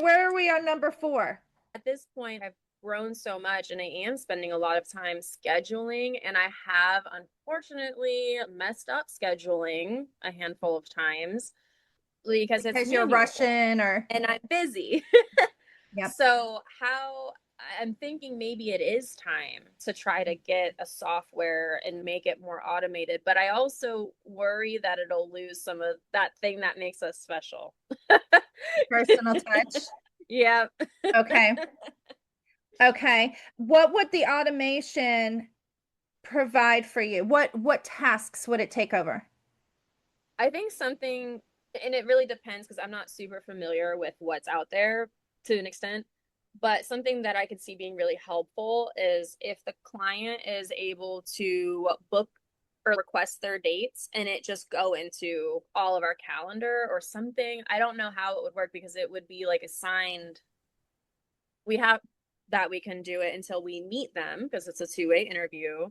Where are we on number 4? At this point, I've grown so much and I am spending a lot of time scheduling, and I have unfortunately messed up scheduling a handful of times because it's Because you're manual Russian or, and I'm busy. yep. So, how I'm thinking maybe it is time to try to get a software and make it more automated, but I also worry that it'll lose some of that thing that makes us special. Personal touch. Yeah. Okay. Okay. What would the automation provide for you? What tasks would it take over? I think something, and it really depends because I'm not super familiar with what's out there to an extent, but something that I could see being really helpful is if the client is able to book or request their dates and it just go into all of our calendar or something. I don't know how it would work because it would be like assigned. We have that we can do it until we meet them because it's a two-way interview.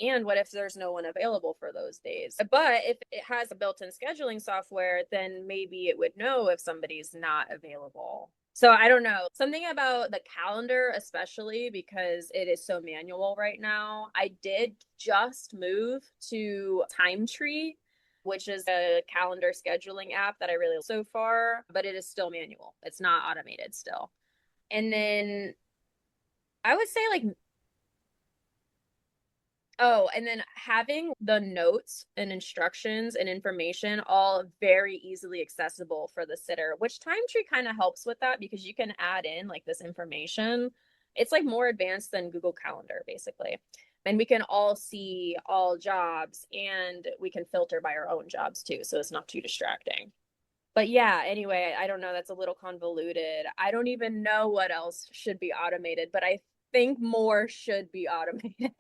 And what if there's no one available for those days? But if it has a built in scheduling software, then maybe it would know if somebody's not available. So I don't know. Something about the calendar, especially because it is so manual right now. I did just move to Time Tree, which is a calendar scheduling app that I really like so far, but it is still manual. It's not automated still. And then I would say like, oh, and then having the notes and instructions and information all very easily accessible for the sitter, which Time Tree kind of helps with that because you can add in like this information. It's like more advanced than Google Calendar, basically. And we can all see all jobs and we can filter by our own jobs too. So it's not too distracting. But yeah, anyway, I don't know. That's a little convoluted. I don't even know what else should be automated, but I think more should be automated.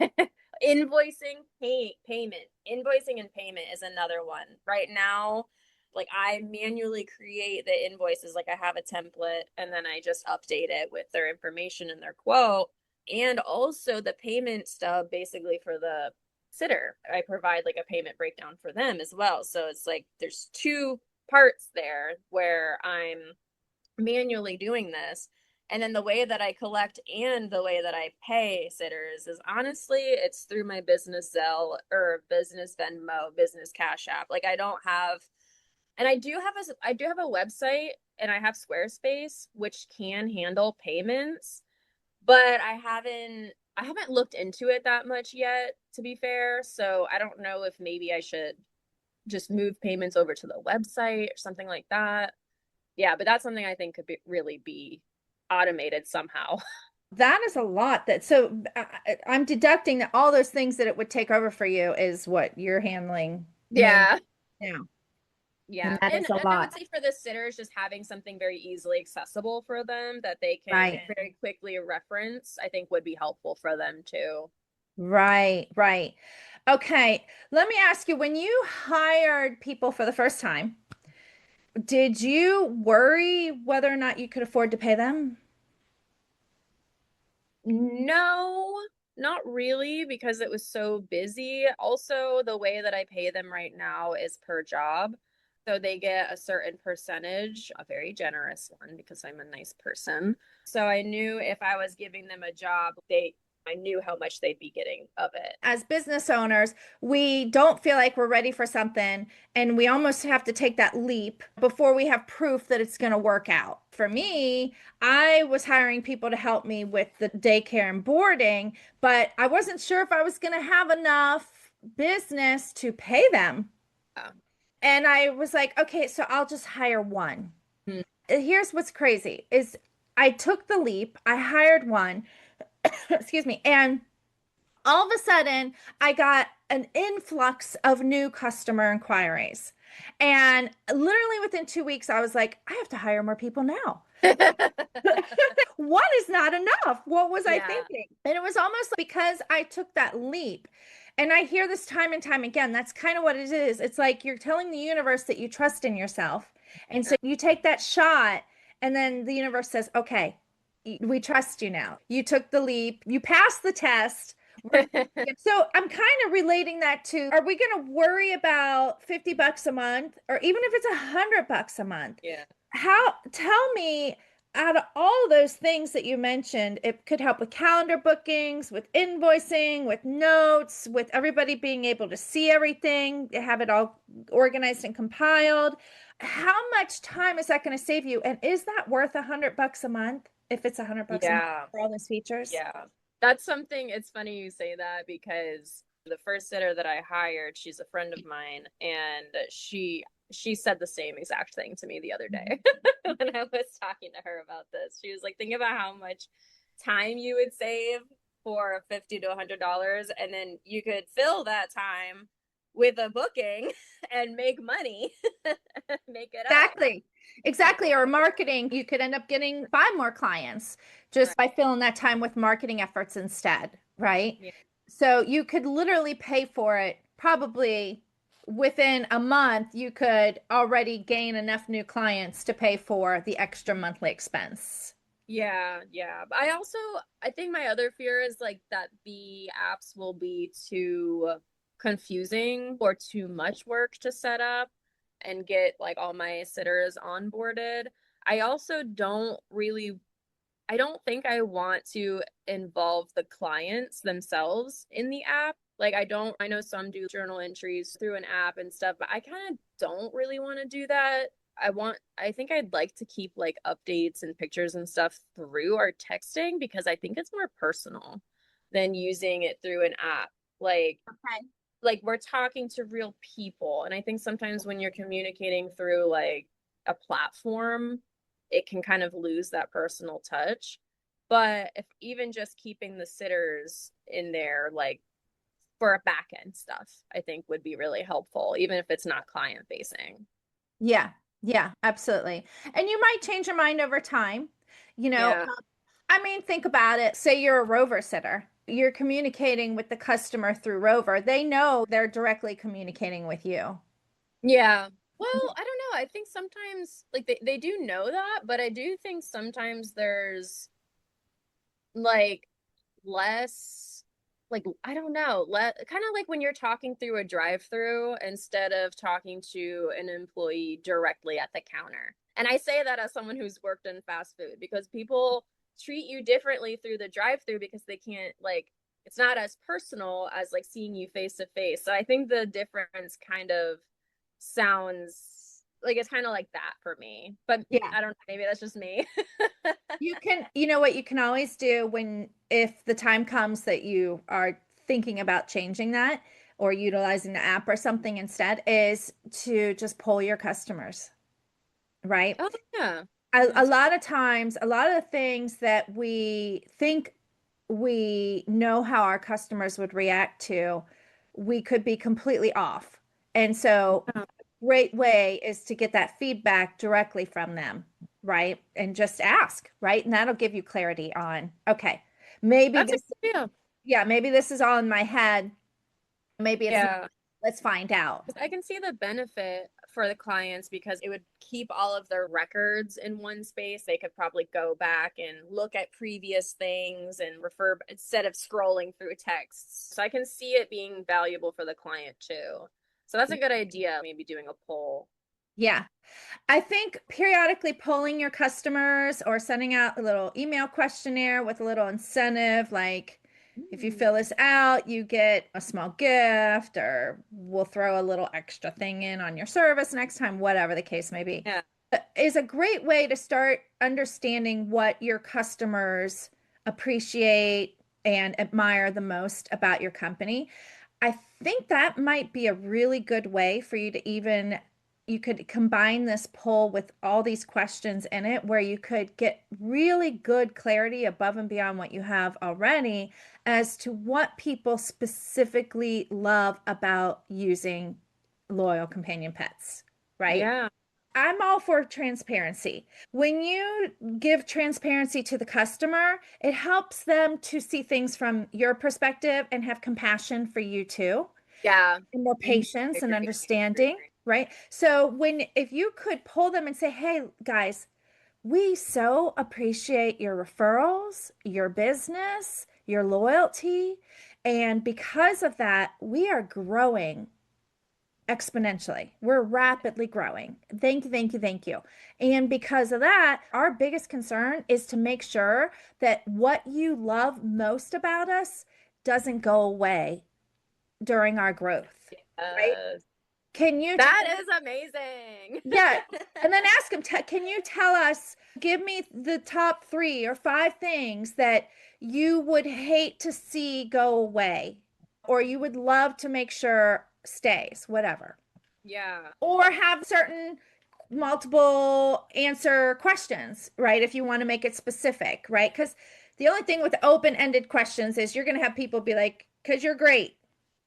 Invoicing, payment, invoicing and payment is another one. Right now, like I manually create the invoices, like I have a template and then I just update it with their information and their quote. And also the payment stub basically for the sitter. I provide like a payment breakdown for them as well. So it's like there's two parts there where I'm manually doing this. And then the way that I collect and the way that I pay sitters is honestly, it's through my business Zelle or business Venmo, business Cash App. Like I don't have, and I do have a website and I have Squarespace, which can handle payments, but I haven't looked into it that much yet, to be fair. So I don't know if maybe I should just move payments over to the website or something like that. Yeah, but that's something I think could really be automated somehow. That is a lot that so I'm deducting that all those things that it would take over for you is what you're handling main Yeah. now. Yeah. And that And is a I would lot. say for the sitters, just having something very easily accessible for them that they can Right. very quickly reference, I think would be helpful for them too. Right, right. Okay, let me ask you, when you hired people for the first time, did you worry whether or not you could afford to pay them? No, not really, because it was so busy. Also, the way that I pay them right now is per job. So they get a certain percentage, a very generous one because I'm a nice person. So I knew if I was giving them a job, I knew how much they'd be getting of it. As business owners, we don't feel like we're ready for something, and we almost have to take that leap before we have proof that it's going to work out. For me, I was hiring people to help me with the daycare and boarding, but I wasn't sure if I was going to have enough business to pay them. And I was like, okay, so I'll just hire one. Hmm. Here's what's crazy is I took the leap, I hired one, excuse me, and all of a sudden I got an influx of new customer inquiries. And literally within 2 weeks, I was like, I have to hire more people now. One is not enough. What was I Yeah. thinking? And it was almost because I took that leap. And I hear this time and time again. That's kind of what it is. It's like you're telling the universe that you trust in yourself. And so you take that shot, and then the universe says, okay, we trust you now. You took the leap, you passed the test. So I'm kind of relating that to, are we going to worry about $50 a month or even if it's $100 a month? Yeah. How, tell me, out of all those things that you mentioned, it could help with calendar bookings, with invoicing, with notes, with everybody being able to see everything, have it all organized and compiled. How much time is that going to save you? And is that worth $100 a month if it's $100 a month Yeah. for all those features? Yeah. That's something, it's funny you say that because the first sitter that I hired, she's a friend of mine, and she said the same exact thing to me the other day when I was talking to her about this. She was like, think about how much time you would save for $50 to $100, and then you could fill that time with a booking and make money, make it up. Exactly. Yeah. Exactly. Or marketing, you could end up getting 5 more clients Right. just by filling that time with marketing efforts instead, right? Yeah. So you could literally pay for it probably within a month, you could already gain enough new clients to pay for the extra monthly expense. Yeah, yeah. But I think my other fear is like that the apps will be too confusing or too much work to set up and get like all my sitters onboarded. I also I don't think I want to involve the clients themselves in the app. Like I know some do journal entries through an app and stuff, but I kind of don't really want to do that. I think I'd like to keep like updates and pictures and stuff through our texting because I think it's more personal than using it through an app. Like Okay. like we're talking to real people, and I think sometimes when you're communicating through like a platform, it can kind of lose that personal touch. But if even just keeping the sitters in there like for a back end stuff, I think would be really helpful, even if it's not client facing. Yeah. Yeah, absolutely. And you might change your mind over time. You know, Yeah. I mean, think about it. Say you're a Rover sitter. You're communicating with the customer through Rover. They know they're directly communicating with you. Yeah. Well, I don't know. I think sometimes like they do know that, but I do think sometimes there's like less like I don't know, kind of like when you're talking through a drive-through instead of talking to an employee directly at the counter. And I say that as someone who's worked in fast food because people treat you differently through the drive-through because they can't like it's not as personal as like seeing you face to face. So I think the difference kind of sounds like it's kind of like that for me. But Yeah. I don't know, maybe that's just me. You can, you know what you can always do when, if the time comes that you are thinking about changing that or utilizing the app or something instead, is to just poll your customers, right? Oh yeah. A That's lot of times, a lot of the things that we think we know how our customers would react to, we could be completely off. And so, yeah. great way is to get that feedback directly from them, right? And just ask, right? And that'll give you clarity on, okay, maybe That's a this, good idea. yeah, maybe this is all in my head. Maybe it's not. Yeah. Let's find out. I can see the benefit for the clients because it would keep all of their records in one space. They could probably go back and look at previous things and refer instead of scrolling through texts. So I can see it being valuable for the client too. So that's a good idea, maybe doing a poll. Yeah. I think periodically polling your customers or sending out a little email questionnaire with a little incentive, like if you Mm. fill this out, you get a small gift, or we'll throw a little extra thing in on your service next time, whatever the case may be, Yeah. is a great way to start understanding what your customers appreciate and admire the most about your company. I think that might be a really good way for you to even, you could combine this poll with all these questions in it where you could get really good clarity above and beyond what you have already as to what people specifically love about using loyal companion pets, right? Yeah. I'm all for transparency. When you give transparency to the customer, it helps them to see things from your perspective and have compassion for you too, Yeah. and more Mhm. I patience and agree. I understanding, agree. right? So if you could pull them and say, "Hey guys, we so appreciate your referrals, your business, your loyalty, and because of that, we are growing exponentially. We're rapidly growing. Thank you, thank you, thank you. And because of that, our biggest concern is to make sure that what you love most about us doesn't go away during our growth, right? Uh, Can you that is amazing. yeah. And then ask them, can you tell us, give me the top 3 or 5 things that you would hate to see go away, or you would love to make sure stays, whatever. Yeah. Or have certain multiple answer questions, right? If you want to make it specific, right? Because the only thing with open-ended questions is you're going to have people be like, because you're great,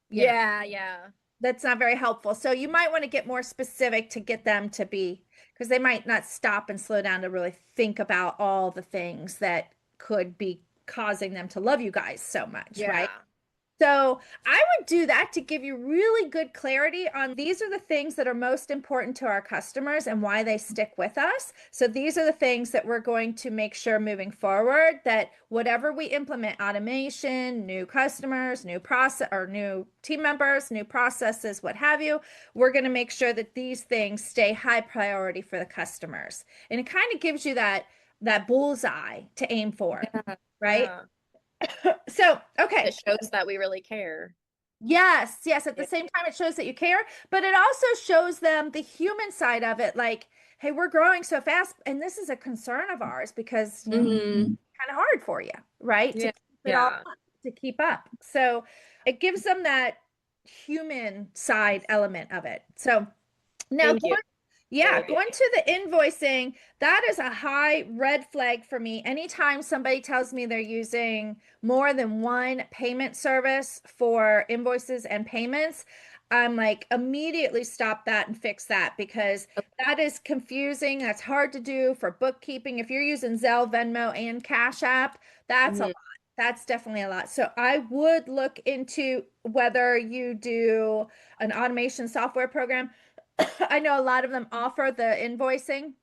you know. Yeah, yeah. That's not very helpful. So you might want to get more specific to get them to be, because they might not stop and slow down to really think about all the things that could be causing them to love you guys so much, right? Yeah. So I would do that to give you really good clarity on these are the things that are most important to our customers and why they stick with us. So these are the things that we're going to make sure moving forward that whatever we implement, automation, new customers, new process or new team members, new processes, what have you, we're going to make sure that these things stay high priority for the customers. And it kind of gives you that bullseye to aim for, Yeah. right? Yeah. So, okay. It shows that we really care. Yes, yes. At the Yeah. same time, it shows that you care, but it also shows them the human side of it. Like, hey, we're growing so fast, and this is a concern of ours because, Hmm. kind of hard for you, right? To Yeah. keep it all Yeah. up, to keep up. So it gives them that human side element of it. So now Thank you. going, yeah, Really. going to the invoicing, that is a high red flag for me. Anytime somebody tells me they're using more than one payment service for invoices and payments, I'm like, immediately stop that and fix that because that is confusing. That's hard to do for bookkeeping. If you're using Zelle, Venmo, and Cash App, that's a lot. Mhm. That's definitely a lot. So I would look into whether you do an automation software program. I know a lot of them offer the invoicing.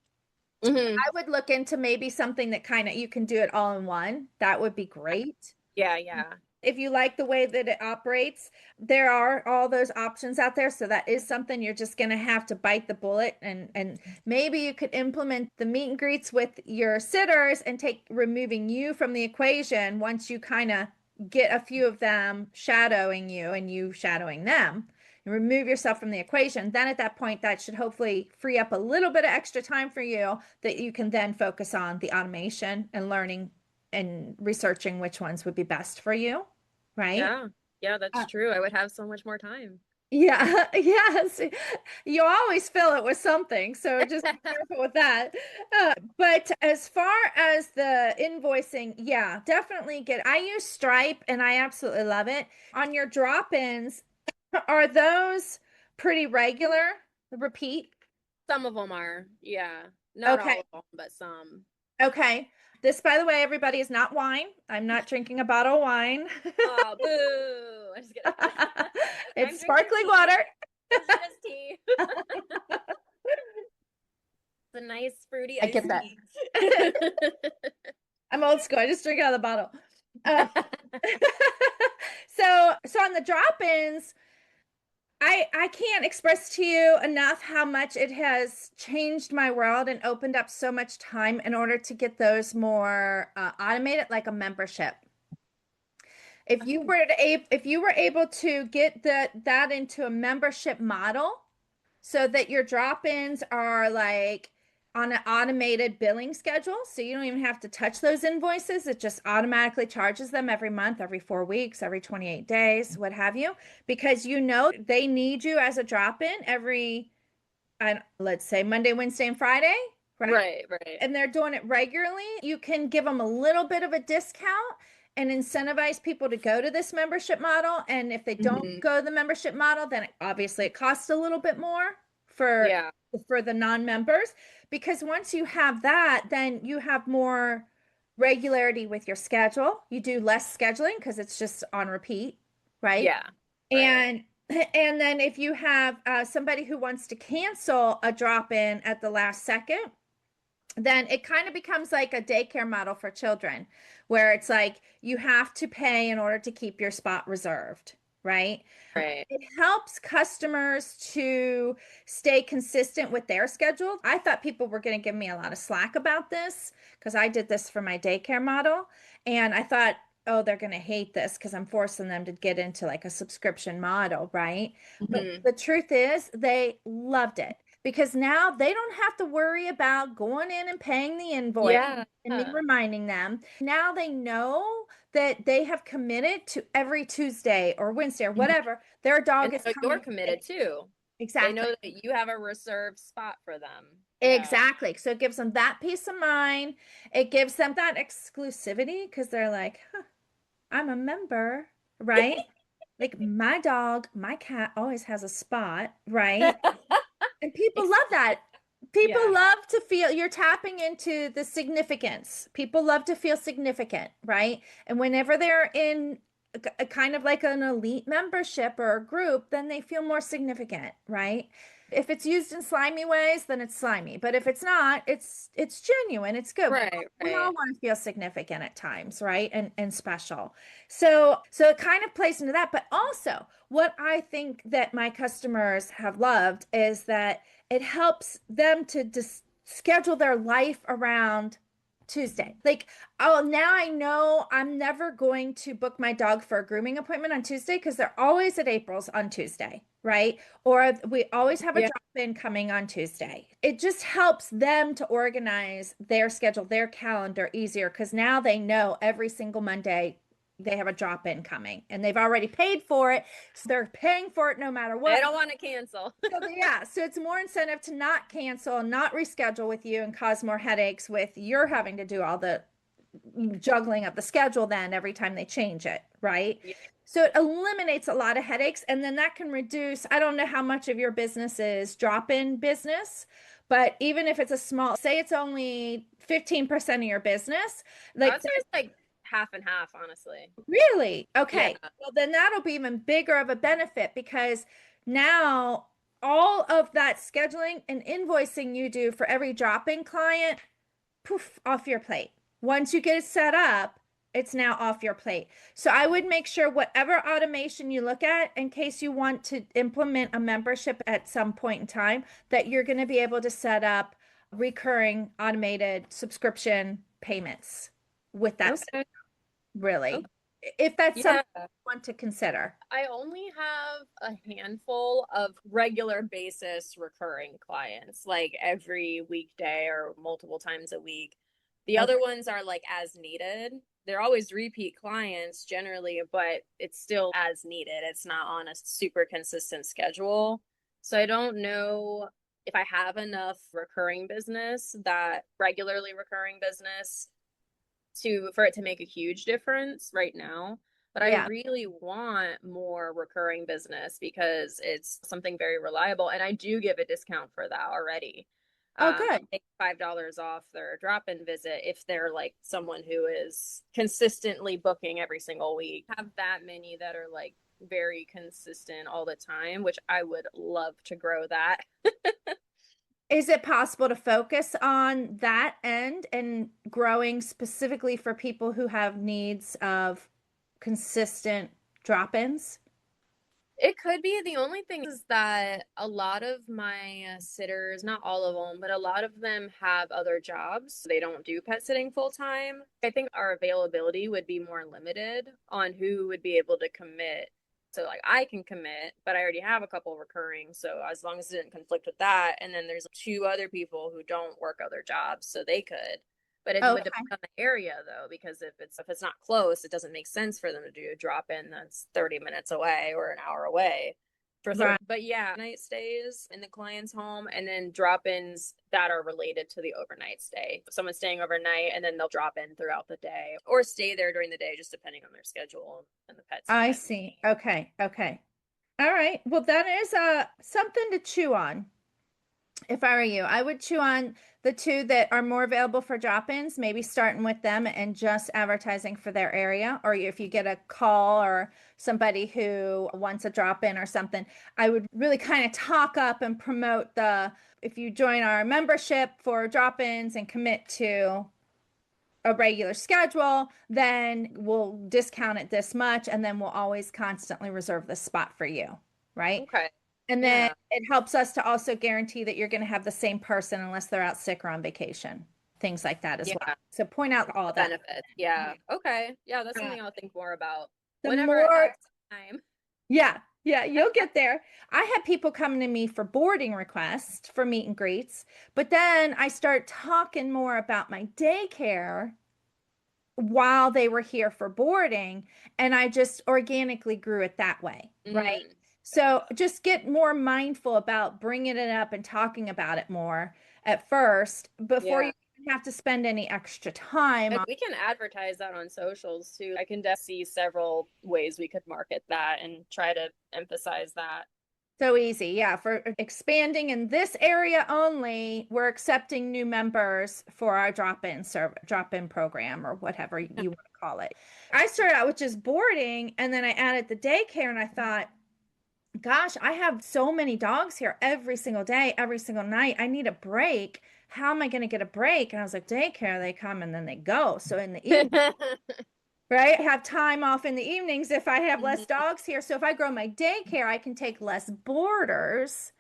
Mhm. I would look into maybe something that kind of you can do it all in one. That would be great. Yeah, yeah. If you like the way that it operates, there are all those options out there. So that is something you're just going to have to bite the bullet and maybe you could implement the meet and greets with your sitters and take removing you from the equation once you kind of get a few of them shadowing you and you shadowing them and remove yourself from the equation. Then at that point, that should hopefully free up a little bit of extra time for you that you can then focus on the automation and learning and researching which ones would be best for you, right? Yeah. Yeah, that's Uh, true. I would have so much more time. yeah, yes. You always fill it with something, so just be careful with that. But as far as the invoicing, yeah, definitely get. I use Stripe and I absolutely love it. On your drop-ins, are those pretty regular? Repeat? Some of them are. Yeah. Not all Okay. of them, but some. Okay. This, by the way, everybody, is not wine. I'm not drinking a bottle of wine. Oh, boo. I'm just kidding. I'm It's drinking sparkling tea. water. It's just tea. It's a nice fruity I iced get that. tea. I'm old school. I just drink it out of the bottle. Um, so on the drop-ins, I can't express to you enough how much it has changed my world and opened up so much time in order to get those more automated, like a membership. If you were able to get that into a membership model, so that your drop-ins are like on an automated billing schedule. So you don't even have to touch those invoices. It just automatically charges them every month, every 4 weeks, every 28 days, what have you, because you know they need you as a drop-in every, let's say Monday, Wednesday, and Friday, right? Right, right. And they're doing it regularly. You can give them a little bit of a discount and incentivize people to go to this membership model. And if they don't Hmm. go the membership model, then obviously it costs a little bit more for Yeah. the non-members. Because once you have that, then you have more regularity with your schedule. You do less scheduling because it's just on repeat, right? Yeah. Right. And and then if you have somebody who wants to cancel a drop-in at the last second, then it kind of becomes like a daycare model for children, where it's like you have to pay in order to keep your spot reserved. right? Right. It helps customers to stay consistent with their schedule. I thought people were going to give me a lot of slack about this because I did this for my daycare model. And I thought, oh, they're going to hate this because I'm forcing them to get into like a subscription model, right? But Hmm. the truth is, they loved it because now they don't have to worry about going in and paying the invoice Yeah. and me reminding them. Now they know that they have committed to every Tuesday or Wednesday or Mhm. whatever, their dog And is so you're coming. committed too. They Exactly. know that you have a reserved spot for them. Yeah. Exactly. So it gives them that peace of mind. It gives them that exclusivity because they're like, huh, I'm a member, right? Like my dog, my cat always has a spot, right? And people Ex- love that. People Yeah. love to feel you're tapping into the significance. People love to feel significant, right? And whenever they're in a kind of like an elite membership or a group, then they feel more significant, right? If it's used in slimy ways, then it's slimy. But if it's not, it's genuine, it's good. Right, We all right. want to feel significant at times, right? And special. So it kind of plays into that. But also, what I think that my customers have loved is that it helps them to just schedule their life around Tuesday. Like, oh, now I know I'm never going to book my dog for a grooming appointment on Tuesday because they're always at April's on Tuesday, right? Or we always have a Yeah. drop-in coming on Tuesday. It just helps them to organize their schedule, their calendar easier because now they know every single Monday they have a drop-in coming and they've already paid for it. So they're paying for it no matter I what. don't want to cancel. Yeah, so it's more incentive to not cancel and not reschedule with you and cause more headaches with you're having to do all the juggling of the schedule then every time they change it, right? Yeah. So it eliminates a lot of headaches and then that can reduce, I don't know how much of your business is drop-in business, but even if it's a small, say it's only 15% of your business, I would like say it's like half and half, honestly. really? Yeah. Okay. Well, then that'll be even bigger of a benefit because now all of that scheduling and invoicing you do for every drop-in client, poof, off your plate. Once you get it set up, it's now off your plate. So I would make sure whatever automation you look at, in case you want to implement a membership at some point in time, that you're going to be able to set up recurring automated subscription payments with that Okay. Okay. really, if that's something Yeah. you want to consider. I only have a handful of regular basis recurring clients, like every weekday or multiple times a week. The Okay. other ones are like as needed. They're always repeat clients generally, but it's still as needed. It's not on a super consistent schedule. So I don't know if I have enough recurring business, that regularly recurring business, to for it to make a huge difference right now. But I Yeah. really want more recurring business because it's something very reliable, and I do give a discount for that already. Oh, I good. take $5 off their drop-in visit if they're like someone who is consistently booking every single week. I have that many that are like very consistent all the time, which I would love to grow that. Is it possible to focus on that end and growing specifically for people who have needs of consistent drop-ins? It could be. The only thing is that a lot of my sitters, not all of them, but a lot of them have other jobs. They don't do pet sitting full time. I think our availability would be more limited on who would be able to commit. So, like, I can commit, but I already have a couple recurring. So, as long as it didn't conflict with that. And then there's two other people who don't work other jobs, so they could. But it would Okay. depend on the area though, because if it's not close, it doesn't make sense for them to do a drop in that's 30 minutes away or an hour away for Right. but yeah, night stays in the client's home and then drop-ins that are related to the overnight stay. Someone's staying overnight and then they'll drop in throughout the day or stay there during the day, just depending on their schedule and the pet's I needs. see. Okay. Okay. All right. Well, that is something to chew on. If I were you, I would chew on the two that are more available for drop-ins, maybe starting with them and just advertising for their area. Or if you get a call or somebody who wants a drop-in or something, I would really kind of talk up and promote if you join our membership for drop-ins and commit to a regular schedule, then we'll discount it this much, and then we'll always constantly reserve the spot for you, right? Okay. And then Yeah. it helps us to also guarantee that you're going to have the same person unless they're out sick or on vacation, things like that as well. Yeah. So point out all The that. benefits. Yeah. Okay. Yeah, that's Yeah. something I'll think more about The whenever I more, have time. yeah, yeah, you'll get there. I had people coming to me for boarding requests for meet and greets, but then I start talking more about my daycare while they were here for boarding, and I just organically grew it that way, right? Mm, So just get more mindful about bringing it up and talking about it more at first before yeah. you have to spend any extra time And on. we can advertise that on socials too. I can see several ways we could market that and try to emphasize that. So easy. Yeah. For expanding in this area only, we're accepting new members for our drop-in program or whatever you want to call it. I started out with just boarding and then I added the daycare and I thought, gosh, I have so many dogs here every single day, every single night. I need a break. How am I going to get a break? And I was like, daycare, they come and then they go. So in the evening, right? Have time off in the evenings if I have less Mhm. dogs here. So if I grow my daycare, I can take less boarders.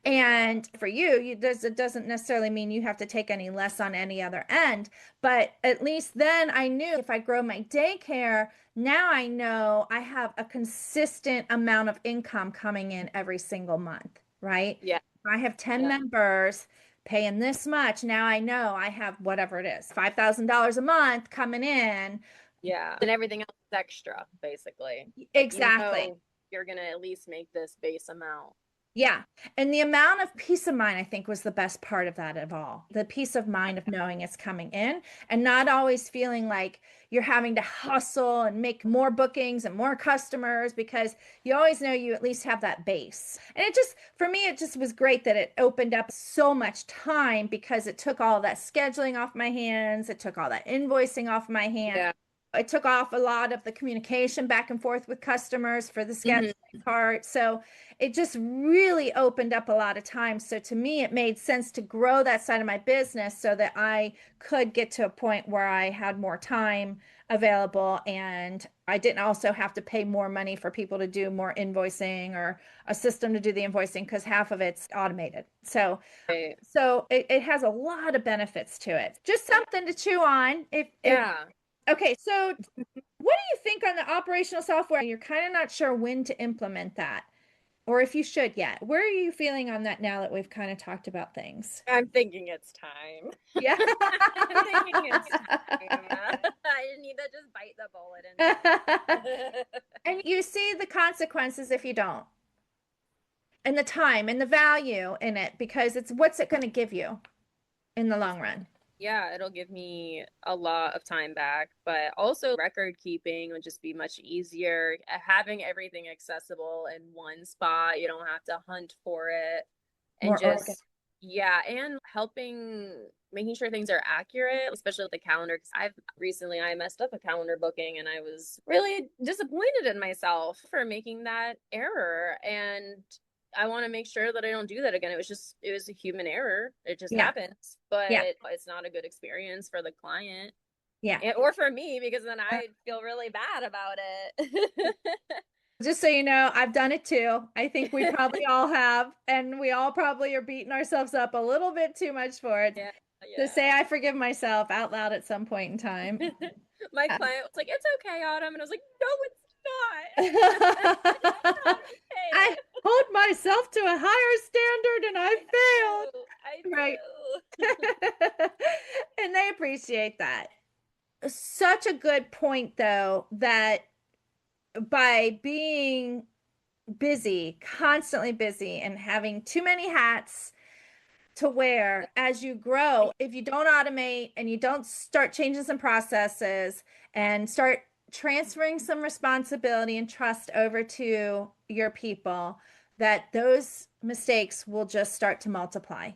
And for you, it doesn't necessarily mean you have to take any less on any other end. But at least then I knew if I grow my daycare, now I know I have a consistent amount of income coming in every single month, right? Yeah. If I have 10 Yeah. members paying this much. Now I know I have whatever it is, $5,000 a month coming in. Yeah. And everything else is extra, basically. Like, Exactly. you're gonna at least make this base amount. Yeah. And the amount of peace of mind, I think, was the best part of that of all. The peace of mind of knowing it's coming in and not always feeling like you're having to hustle and make more bookings and more customers because you always know you at least have that base. And it just, for me, it just was great that it opened up so much time because it took all that scheduling off my hands. It took all that invoicing off my hands. Yeah. It took off a lot of the communication back and forth with customers for the scheduling Hmm. part. So it just really opened up a lot of time. So to me, it made sense to grow that side of my business so that I could get to a point where I had more time available and I didn't also have to pay more money for people to do more invoicing or a system to do the invoicing because half of it's automated. So Right. it has a lot of benefits to it. Just something to chew on. If Yeah. Okay, so what do you think on the operational software? You're kind of not sure when to implement that, or if you should yet. Where are you feeling on that now that we've kind of talked about things? I'm thinking it's time. Yeah. I'm thinking it's time. I need to just bite the bullet and do it. And you see the consequences if you don't, and the time and the value in it, because it's what's it going to give you in the long run? Yeah, it'll give me a lot of time back, but also record keeping would just be much easier. Having everything accessible in one spot, you don't have to hunt for it. And More organ. just, yeah, and helping making sure things are accurate, especially with the calendar. Because I messed up a calendar booking and I was really disappointed in myself for making that error. And I want to make sure that I don't do that again. It was a human error. It just Yeah. happens, but Yeah. it's not a good experience for the client Yeah. or for me because then I feel really bad about it. Just so you know, I've done it too. I think we probably all have, and we all probably are beating ourselves up a little bit too much for it. Yeah, To say yeah. I forgive myself out loud at some point in time. My client was like, "It's okay, Autumn," and I was like, "No, it's not. It's not I okay." hold myself to a higher standard and I failed. I Right. do. And they appreciate that. Such a good point, though, that by being busy, constantly busy, and having too many hats to wear as you grow, if you don't automate and you don't start changing some processes and start transferring some responsibility and trust over to your people, that those mistakes will just start to multiply,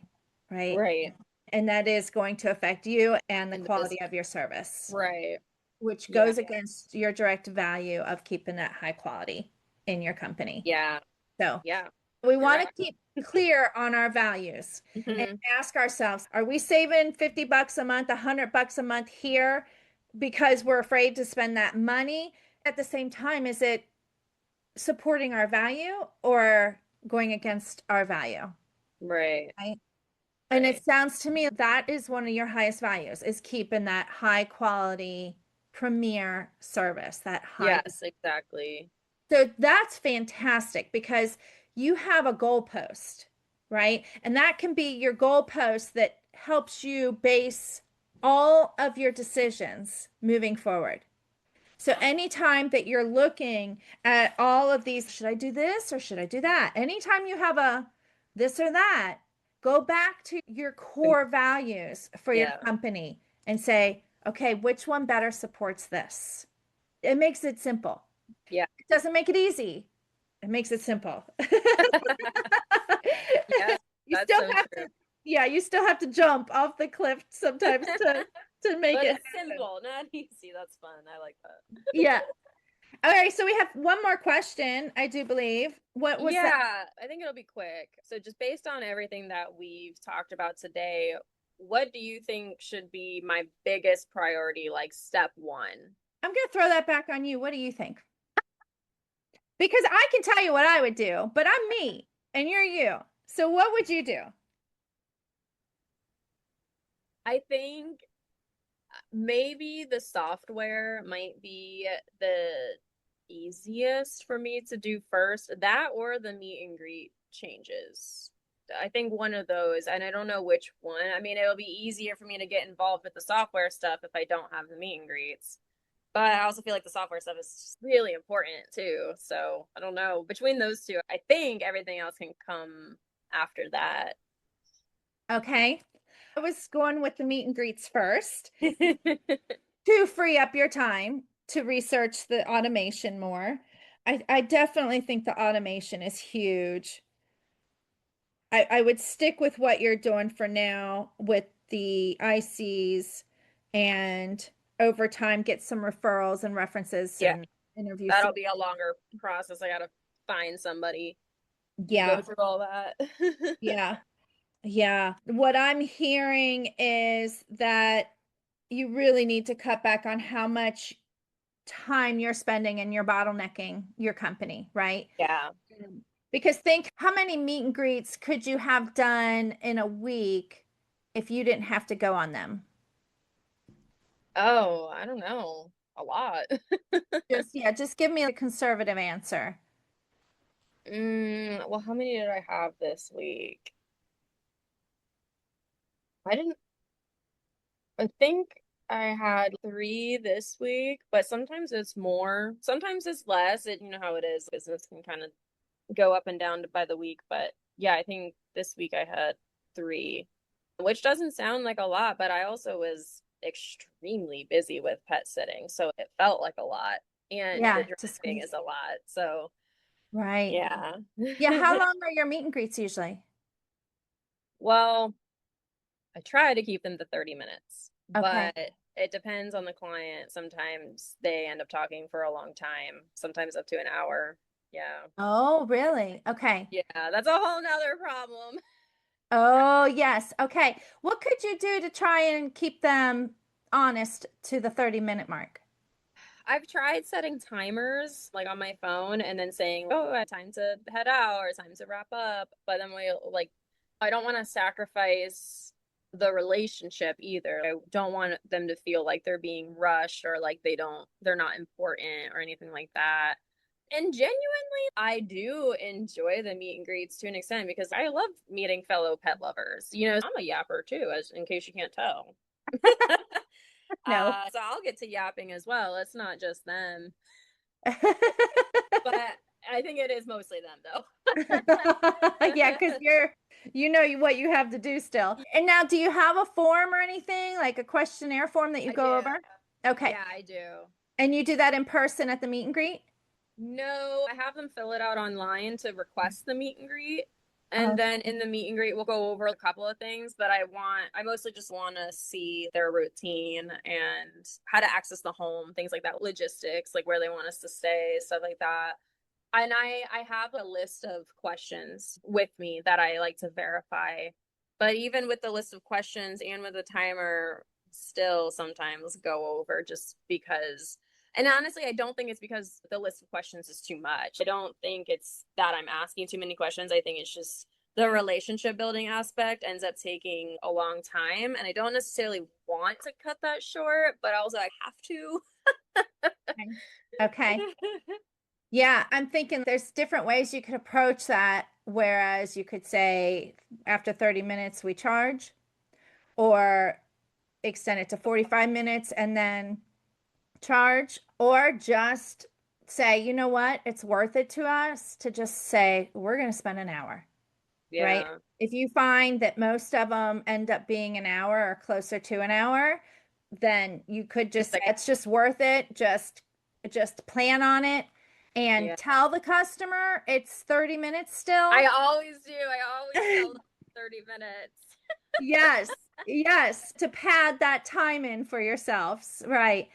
right? Right. And that is going to affect you and the In the quality business. of your service, Right. which Yeah. goes against your direct value of keeping that high quality in your company. Yeah. So Yeah. we You're want to right. keep clear on our values and Mhm. ask ourselves, are we saving $50 a month, $100 a month here? because we're afraid to spend that money. At the same time, is it supporting our value or going against our value? Right. Right. And Right. it sounds to me that is one of your highest values is keeping that high quality premier service, that high. Yes, exactly. So that's fantastic because you have a goalpost, right? And that can be your goalpost that helps you base all of your decisions moving forward. So anytime that you're looking at all of these, should I do this or should I do that? Anytime you have a this or that, go back to your core values for your Yeah. company and say, okay, which one better supports this? It makes it simple. Yeah. It doesn't make it easy. It makes it simple. Yeah, You that's still so have true. to, yeah, you still have to jump off the cliff sometimes to make But it it's happen. simple, not easy. That's fun. I like that. Yeah. All right, so we have one more question, I do believe. What was that? Yeah, I think it'll be quick. So just based on everything that we've talked about today, what do you think should be my biggest priority, like step one? I'm going to throw that back on you. What do you think? Because I can tell you what I would do, but I'm me and you're you. So what would you do? I think maybe the software might be the easiest for me to do first. That or the meet and greet changes. I think one of those, and I don't know which one. I mean, it'll be easier for me to get involved with the software stuff if I don't have the meet and greets. But I also feel like the software stuff is really important too. So I don't know. Between those two, I think everything else can come after that. Okay. I was going with the meet and greets first to free up your time to research the automation more. I definitely think the automation is huge. I would stick with what you're doing for now with the ICs and over time get some referrals and references Yeah, and interviews. that'll be a longer process. I gotta find somebody, go Yeah, through all that. yeah, yeah. What I'm hearing is that you really need to cut back on how much time you're spending and you're bottlenecking your company, right? Yeah. Because think how many meet and greets could you have done in a week if you didn't have to go on them? Oh, I don't know. A lot. Just, yeah, just give me a conservative answer. Well, how many did I have this week? I didn't, I think I had three this week, but sometimes it's more, sometimes it's less. You know how it is. Business can kind of go up and down by the week, but yeah, I think this week I had three, which doesn't sound like a lot, but I also was extremely busy with pet sitting, so it felt like a lot, and the Yeah, to driving squeeze. is a lot. So Right. yeah. Yeah, how long are your meet and greets usually? Well, I try to keep them to 30 minutes, Okay. but it depends on the client. Sometimes they end up talking for a long time, sometimes up to an hour. Yeah. Oh, really? Okay. Yeah, that's a whole nother problem. Oh, yes. Okay. What could you do to try and keep them honest to the 30-minute mark? I've tried setting timers like on my phone and then saying, "Oh, time to head out or time to wrap up." But then I don't want to sacrifice the relationship either. I don't want them to feel like they're being rushed or like they're not important or anything like that. And genuinely, I do enjoy the meet and greets to an extent because I love meeting fellow pet lovers. I'm a yapper too, as in case you can't tell. No. So I'll get to yapping as well. It's not just them, but I think it is mostly them Yeah, though. because you know what you have to do still. And now, do you have a form or anything, like a questionnaire form that you I do. go over? Okay. Yeah, I do. And you do that in person at the meet and greet? No, I have them fill it out online to request the meet and greet. And Oh, then in the meet and greet, we'll go over a couple of things that I want. I mostly just want to see their routine and how to access the home, things like that, logistics, like where they want us to stay, stuff like that. And I have a list of questions with me that I like to verify. But even with the list of questions and with the timer, still sometimes go over just because. And honestly, I don't think it's because the list of questions is too much. I don't think it's that I'm asking too many questions. I think it's just the relationship building aspect ends up taking a long time. And I don't necessarily want to cut that short, but also I have to. Okay. Okay. Yeah, I'm thinking there's different ways you could approach that. Whereas you could say after 30 minutes we charge, or extend it to 45 minutes and then charge, or just say, you know what, it's worth it to us to just say, we're going to spend an hour, right? Yeah. If you find that most of them end up being an hour or closer to an hour, then you could just It's say like, it's just worth it. Just plan on it and yeah. tell the customer it's 30 minutes still. I always do. I always tell them 30 minutes. Yes, yes, to pad that time in for yourselves, right?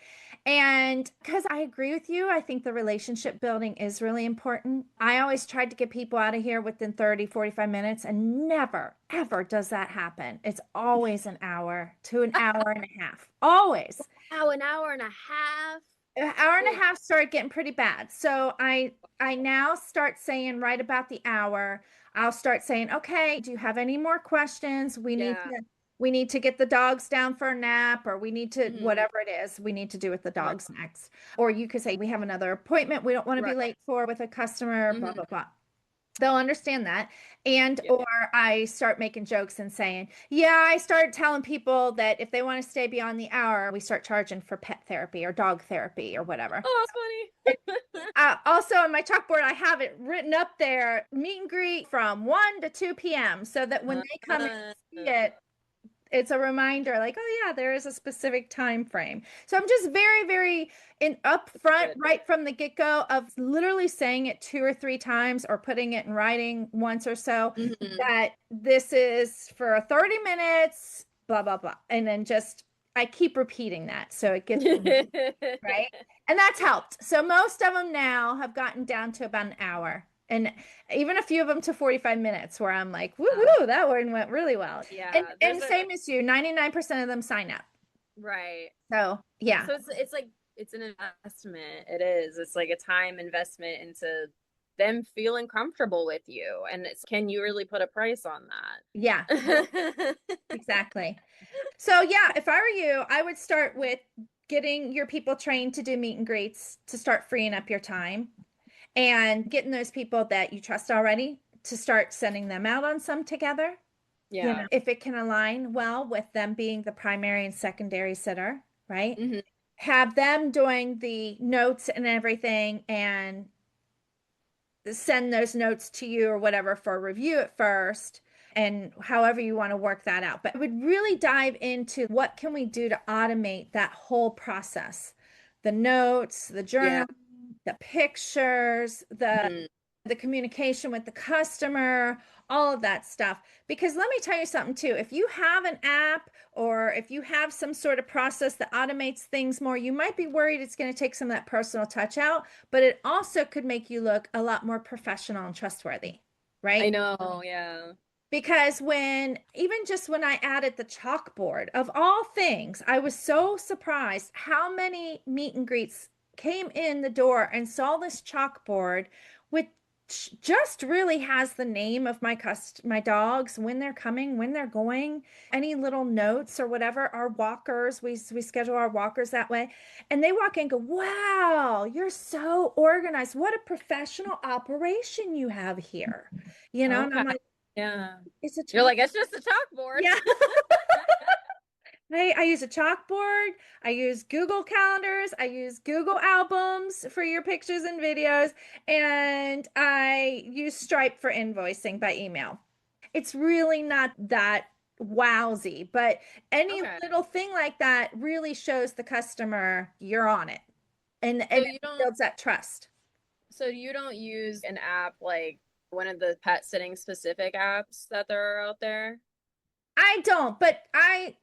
And because I agree with you, I think the relationship building is really important. I always tried to get people out of here within 30, 45 minutes, and never, ever does that happen. It's always an hour to an hour and a half. Always. Wow, an hour and a half. An hour and a Ooh, half started getting pretty bad. So I now start saying right about the hour, I'll start saying, okay, do you have any more questions? yeah. We need to get the dogs down for a nap, or we need to Mhm. whatever it is we need to do with the Right. dogs next. Or you could say we have another appointment we don't want to be Right. late for with a customer, blah, Mhm. blah, blah. They'll understand that. And Yeah. or I start making jokes and saying, yeah, I started telling people that if they want to stay beyond the hour, we start charging for pet therapy or dog therapy or whatever. Oh, And, that's funny. also on my chalkboard, I have it written up there, meet and greet from 1 to 2 p.m. so that when they come in and Uh, see it, it's a reminder like, oh yeah, there is a specific time frame. So I'm just very, very in upfront good. right from the get-go of literally saying it 2 or 3 times or putting it in writing once or so, Mhm. that this is for 30 minutes, blah, blah, blah. And then just I keep repeating that so it gets them right. And that's helped. So most of them now have gotten down to about an hour. And even a few of them to 45 minutes where I'm like, woohoo, that one went really well. Yeah, there's And a same as you, 99% of them sign up. right. So yeah. So it's like it's an investment. It is. It's like a time investment into them feeling comfortable with you. And it's can you really put a price on Yeah, that? exactly. So yeah, if I were you, I would start with getting your people trained to do meet and greets to start freeing up your time, and getting those people that you trust already to start sending them out on some together. You know, Yeah. if it can align well with them being the primary and secondary sitter, right? Hmm. Have them doing the notes and everything, and send those notes to you or whatever for review at first, and however you want to work that out. But I would really dive into what can we do to automate that whole process, the notes, the Yeah. journal, the pictures, Hmm. the communication with the customer, all of that stuff. Because let me tell you something too. If you have an app or if you have some sort of process that automates things more, you might be worried it's going to take some of that personal touch out, but it also could make you look a lot more professional and trustworthy, I right? know. Yeah. Because even just when I added the chalkboard, of all things, I was so surprised how many meet and greets came in the door and saw this chalkboard, which just really has the name of my dogs, when they're coming, when they're going, any little notes or whatever. Our walkers, we schedule our walkers that way. And they walk in and go, wow, you're so organized. What a professional operation you have here. And I'm Okay. like, Yeah. it's a You're chalk. like, it's just a chalkboard. Yeah. I use a chalkboard. I use Google Calendars. I use Google Albums for your pictures and videos. And I use Stripe for invoicing by email. It's really not that wowsy, but any Okay. little thing like that really shows the customer you're on it. And So it you don't builds that trust. so you don't use an app like one of the pet sitting specific apps that there are out there? I don't, but I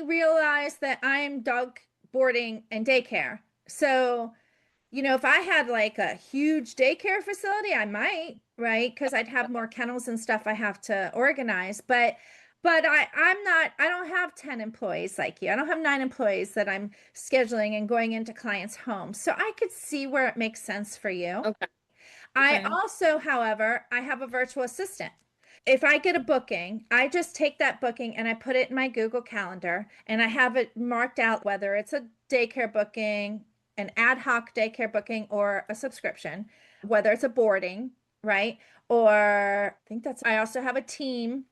realize that I'm dog boarding and daycare. So, if I had like a huge daycare facility, I might, right? Because I'd have more kennels and stuff I have to organize. But but I don't have 10 employees like you. I don't have 9 employees that I'm scheduling and going into clients' homes. So I could see where it makes sense for you. Okay. I Okay. also, however, I have a virtual assistant. If I get a booking, I just take that booking and I put it in my Google Calendar and I have it marked out whether it's a daycare booking, an ad hoc daycare booking, or a subscription, whether it's a boarding, right? Or I think that's, I also have a team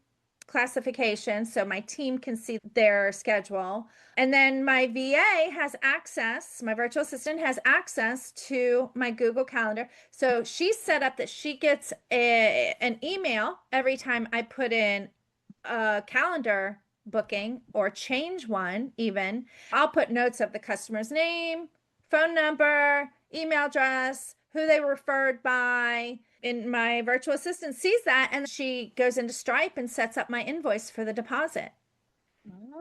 classification so my team can see their schedule. And then my VA has access, my virtual assistant has access to my Google Calendar. So she's set up that she gets an email every time I put in a calendar booking or change one, even. I'll put notes of the customer's name, phone number, email address, who they were referred by. And my virtual assistant sees that and she goes into Stripe and sets up my invoice for the deposit.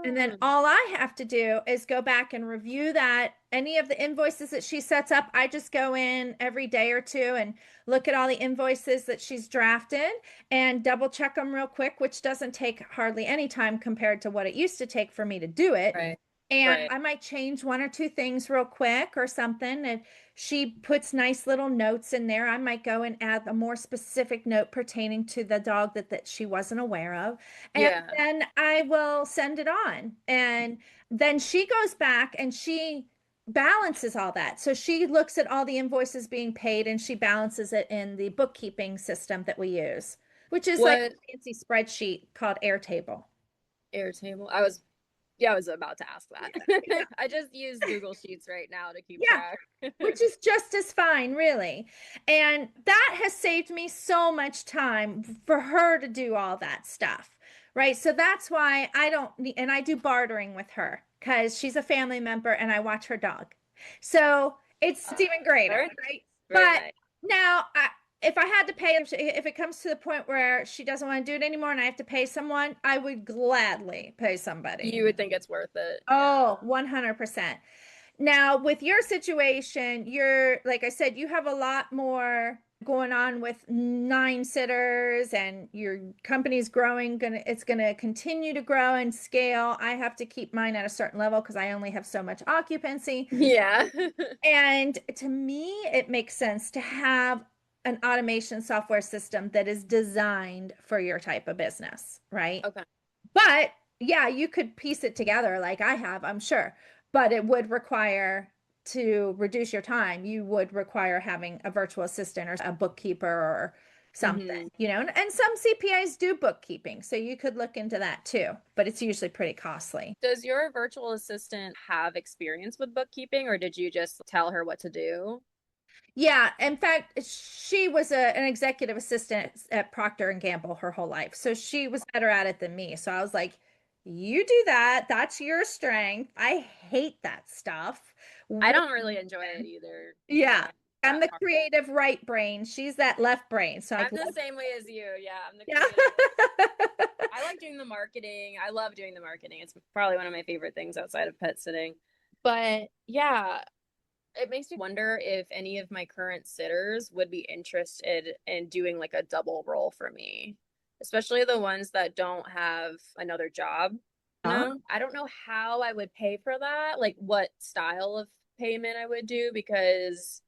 And then Oh, all I have to do is go back and review that. Any of the invoices that she sets up, I just go in every day or two and look at all the invoices that she's drafted and double check them real quick, which doesn't take hardly any time compared to what it used to take for me to do it. right. And Right. I might change one or two things real quick or something. And she puts nice little notes in there. I might go and add a more specific note pertaining to the dog that she wasn't aware of. And Yeah. then I will send it on. And then she goes back and she balances all that. So she looks at all the invoices being paid and she balances it in the bookkeeping system that we use, which is like What a fancy spreadsheet called Airtable. Airtable? I was about to ask Yeah, that. yeah, I just use Google Sheets right now to keep yeah. track. Which is just as fine, really. And that has saved me so much time for her to do all that stuff, right? So that's why I don't need, and I do bartering with her because she's a family member and I watch her dog. So it's Uh, even greater, very, right? very But nice. now, if I had to pay, if it comes to the point where she doesn't want to do it anymore and I have to pay someone, I would gladly pay somebody. You would think it's worth it. Yeah. Oh, 100%. Now, with your situation, you're, like I said, you have a lot more going on with 9 sitters and your company's growing, it's gonna continue to grow and scale. I have to keep mine at a certain level because I only have so much occupancy. Yeah. And to me, it makes sense to have an automation software system that is designed for your type of business, right? Okay. But yeah, you could piece it together like I have, I'm sure. But it would require to reduce your time, you would require having a virtual assistant or a bookkeeper or something, Hmm. and some CPAs do bookkeeping. So you could look into that too, but it's usually pretty costly. Does your virtual assistant have experience with bookkeeping, or did you just tell her what to do? Yeah, in fact, she was an executive assistant at Procter and Gamble her whole life. So she was better at it than me. So I was like, you do that. That's your strength. I hate that stuff. I Women. don't really enjoy it either. Yeah. Yeah. I'm That the part. creative right brain. She's that left brain. So I'm like, the same way as you. Yeah, I'm the yeah. creative. I like doing the marketing. I love doing the marketing. It's probably one of my favorite things outside of pet sitting. But yeah, it makes me wonder if any of my current sitters would be interested in doing like a double role for me, especially the ones that don't have another job. Huh? I don't know how I would pay for that, like what style of payment I would do, because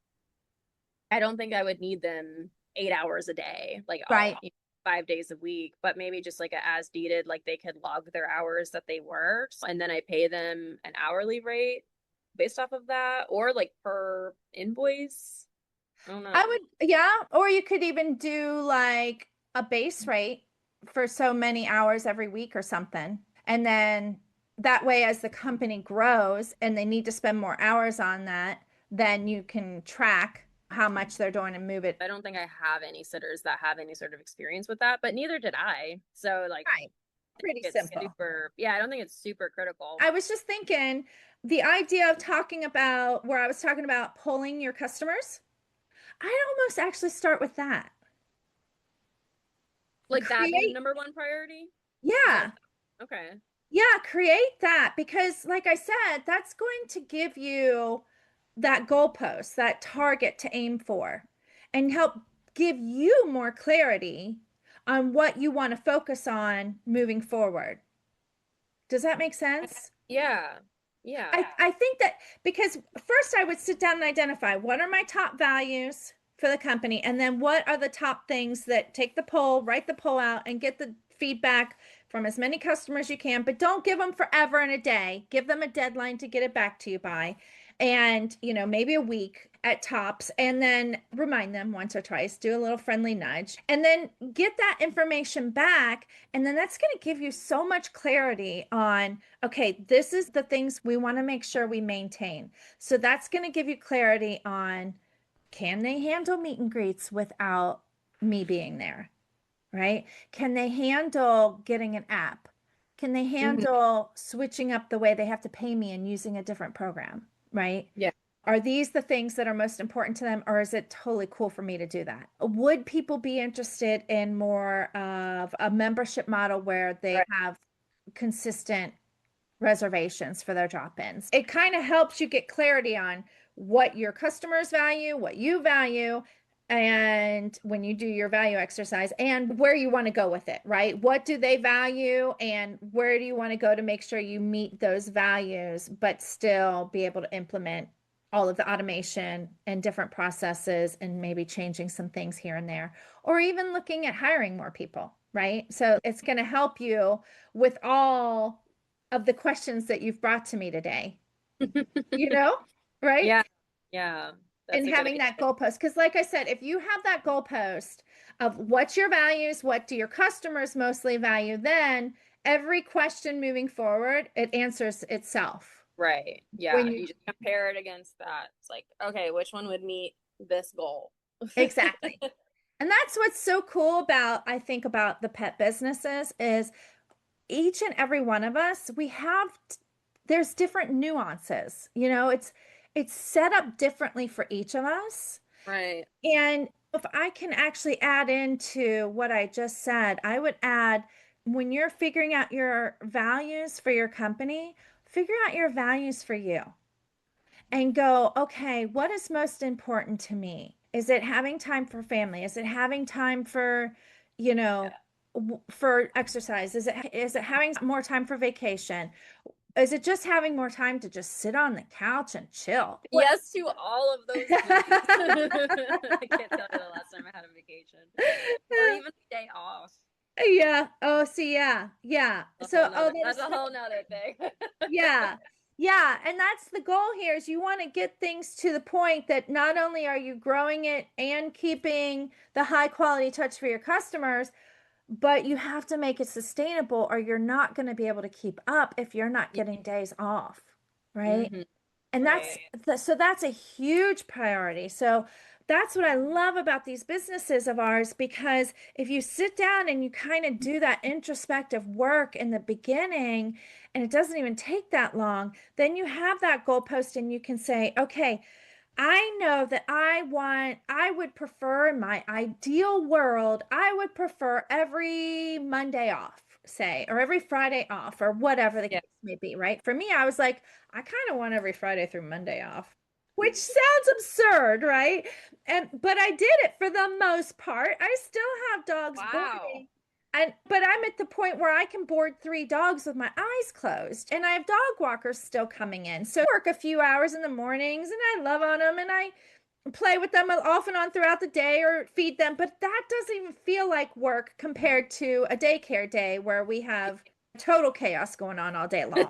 I don't think I would need them 8 hours a day, like Right. all 5 days a week, but maybe just like a as needed, like they could log their hours that they worked, and then I pay them an hourly rate based off of that, or like per invoice. I don't I know. would, yeah. Or you could even do like a base rate for so many hours every week or something. And then that way, as the company grows and they need to spend more hours on that, then you can track how much they're doing and move it. I don't think I have any sitters that have any sort of experience with that, but neither did I. So like Right. Pretty it's simple. super, yeah, I don't think it's super critical. I was just thinking the idea of talking about where I was talking about polling your customers, I'd almost actually start with that. Like that being Create, number one priority? Is that yeah. okay? Yeah, create that because, like I said, that's going to give you that goalpost, that target to aim for, and help give you more clarity on what you want to focus on moving forward. Does that make sense? Yeah. Yeah. I think that because first I would sit down and identify what are my top values for the company, and then what are the top things that take the poll, write the poll out, and get the feedback from as many customers you can, but don't give them forever and a day. Give them a deadline to get it back to you by, and maybe a week at tops, and then remind them once or twice, do a little friendly nudge, and then get that information back. And then that's going to give you so much clarity on, okay, this is the things we want to make sure we maintain. So that's going to give you clarity on, can they handle meet and greets without me being there? Right? Can they handle getting an app? Can they Mhm. handle switching up the way they have to pay me and using a different program? Right? Yeah. Are these the things that are most important to them, or is it totally cool for me to do that? Would people be interested in more of a membership model where they Right. have consistent reservations for their drop-ins? It kind of helps you get clarity on what your customers value, what you value, and when you do your value exercise, and where you want to go with it, right? What do they value, and where do you want to go to make sure you meet those values, but still be able to implement all of the automation and different processes, and maybe changing some things here and there, or even looking at hiring more people, right? So it's going to help you with all of the questions that you've brought to me today, you know, right? Yeah. Yeah. That's And a good having that goalpost. Because, like I said, if you have that goalpost of what's your values, what do your customers mostly value, then every question moving forward, it answers itself. right. Yeah. When you You just compare it against that. It's like, okay, which one would meet this goal? exactly. And that's what's so cool about, I think, about the pet businesses is each and every one of us, there's different nuances. It's set up differently for each of us. Right. And if I can actually add into what I just said, I would add, when you're figuring out your values for your company, figure out your values for you and go, okay, what is most important to me? Is it having time for family? Is it having time for, you know, for exercise? Is it having more time for vacation? Is it just having more time to just sit on the couch and chill? What? Yes to all of those things. I can't tell you the last time I had a vacation or even a day off. Yeah. Oh, see, yeah. Yeah. So, oh, that That's is a so, whole nother thing. yeah. Yeah. And that's the goal here is you want to get things to the point that not only are you growing it and keeping the high quality touch for your customers, but you have to make it sustainable or you're not going to be able to keep up if you're not getting days off, right? Hmm. And Right. so that's a huge priority. So that's what I love about these businesses of ours, because if you sit down and you kind of do that introspective work in the beginning, and it doesn't even take that long, then you have that goalpost and you can say, okay, I know that I would prefer in my ideal world, I would prefer every Monday off, say, or every Friday off, or whatever the Yeah. case may be, right? For me, I was like, I kind of want every Friday through Monday off, which sounds absurd, right? But I did it for the most part. I still have dogs Wow. boarding. But I'm at the point where I can board 3 dogs with my eyes closed, and I have dog walkers still coming in. So I work a few hours in the mornings, and I love on them, and I play with them off and on throughout the day or feed them. But that doesn't even feel like work compared to a daycare day where we have total chaos going on all day long.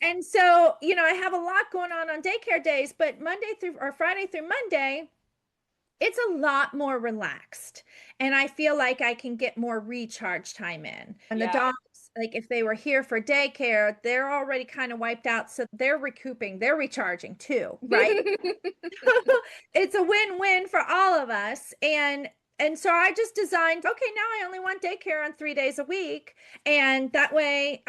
And so, I have a lot going on daycare days, but Monday through or Friday through Monday, it's a lot more relaxed. And I feel like I can get more recharge time in. And the Yeah. dogs, like if they were here for daycare, they're already kind of wiped out. So they're recouping, they're recharging too, right? It's a win-win for all of us. And so I just designed, okay, now I only want daycare on 3 days a week. And that way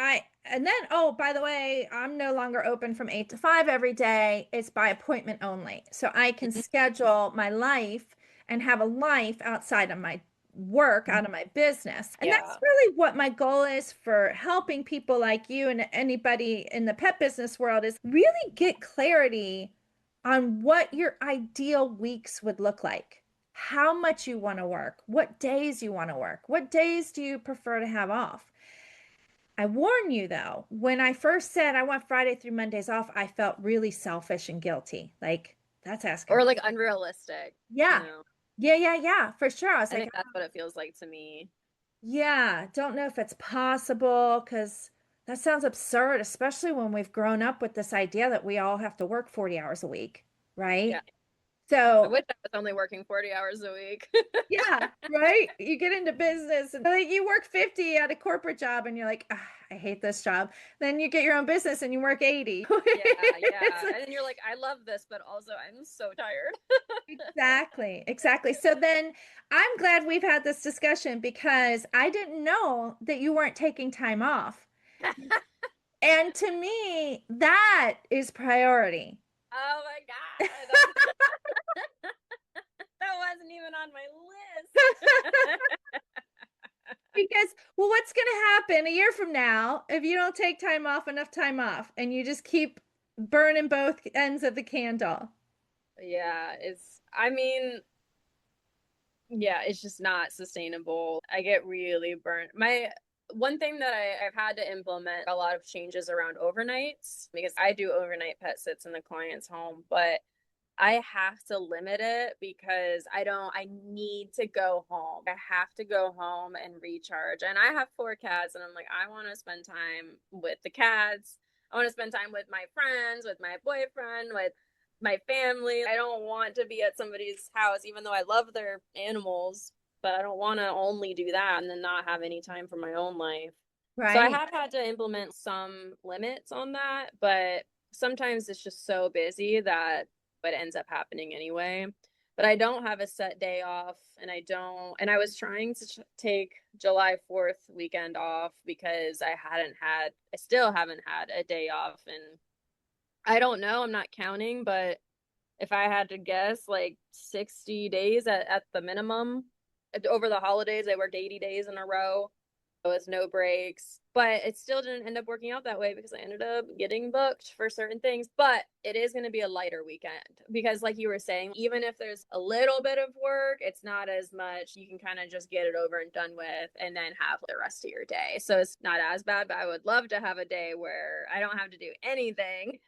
and then, oh, by the way, I'm no longer open from 8 to 5 every day. It's by appointment only. So I can schedule my life and have a life outside of my work, out of my business. And that's Yeah. really what my goal is for helping people like you and anybody in the pet business world, is really get clarity on what your ideal weeks would look like. how much you want to work, what days you want to work, what days do you prefer to have off. I warn you though, when I first said I want Friday through Mondays off, I felt really selfish and guilty. Like, that's asking. Or like unrealistic, you Yeah. know. Yeah, for sure. I was I like, think that's what it feels like to me. yeah, don't know if it's possible because that sounds absurd, especially when we've grown up with this idea that we all have to work 40 hours a week, Yeah. right? I So, wish I was only working 40 hours a week. yeah, right. You get into business and like you work 50 at a corporate job and you're like, ah, I hate this job. Then you get your own business and you work 80. Yeah, It's yeah. like, And then you're like, I love this, but also I'm so tired. exactly, exactly. So then I'm glad we've had this discussion because I didn't know that you weren't taking time off. And to me, that is priority. Oh my God. That wasn't even on my list. Because, well, what's going to happen a year from now if you don't take time off, enough time off, and you just keep burning both ends of the candle? Yeah, I mean, yeah, it's just not sustainable. I get really burnt. My one thing that I've had to implement a lot of changes around overnights because I do overnight pet sits in the client's home, but I have to limit it because I need to go home. I have to go home and recharge. And I have four cats, and I'm like, I want to spend time with the cats. I want to spend time with my friends, with my boyfriend, with my family. I don't want to be at somebody's house, even though I love their animals, but I don't want to only do that and then not have any time for my own life. So I Right. have had to implement some limits on that, but sometimes it's just so busy that what ends up happening anyway. But I don't have a set day off, and I was trying to take July 4th weekend off because I still haven't had a day off. And I don't know, I'm not counting, but if I had to guess, like 60 days at the minimum. Over the holidays, I worked 80 days in a row with no breaks. But it still didn't end up working out that way because I ended up getting booked for certain things. But it is going to be a lighter weekend because, like you were saying, even if there's a little bit of work, it's not as much. You can kind of just get it over and done with and then have the rest of your day. So it's not as bad, but I would love to have a day where I don't have to do anything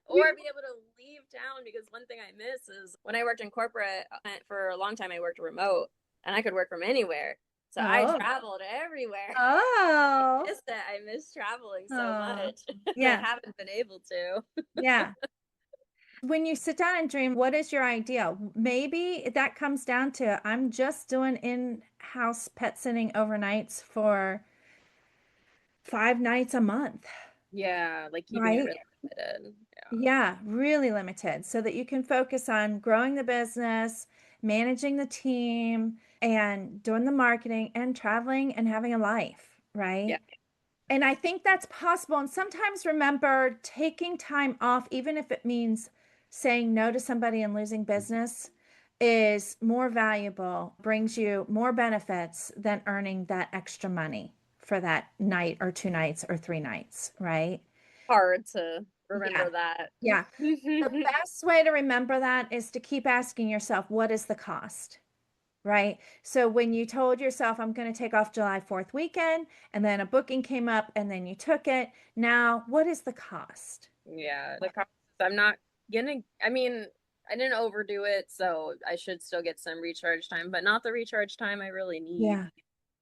or be able to leave town because one thing I miss is when I worked in corporate for a long time, I worked remote and I could work from anywhere. So I Oh, traveled everywhere. oh, Miss that. I miss traveling so oh, much. And I yeah, haven't been able to. yeah. When you sit down and dream, what is your idea? Maybe that comes down to I'm just doing in-house pet sitting overnights for 5 nights a month, Yeah, like keeping it right? really limited. Yeah. Yeah, really limited so that you can focus on growing the business, managing the team, and doing the marketing and traveling and having a life, Yeah. right? And I think that's possible. And sometimes remember taking time off, even if it means saying no to somebody and losing business, is more valuable, brings you more benefits than earning that extra money for that night or 2 nights or 3 nights, right? Hard to Yeah. remember that. Yeah. The best way to remember that is to keep asking yourself, what is the cost? Right. So when you told yourself, I'm going to take off July 4th weekend, and then a booking came up and then you took it. Now, what is the cost? Yeah. The cost I'm not gonna, I mean, I didn't overdo it, so I should still get some recharge time, but not the recharge time I really need. Yeah.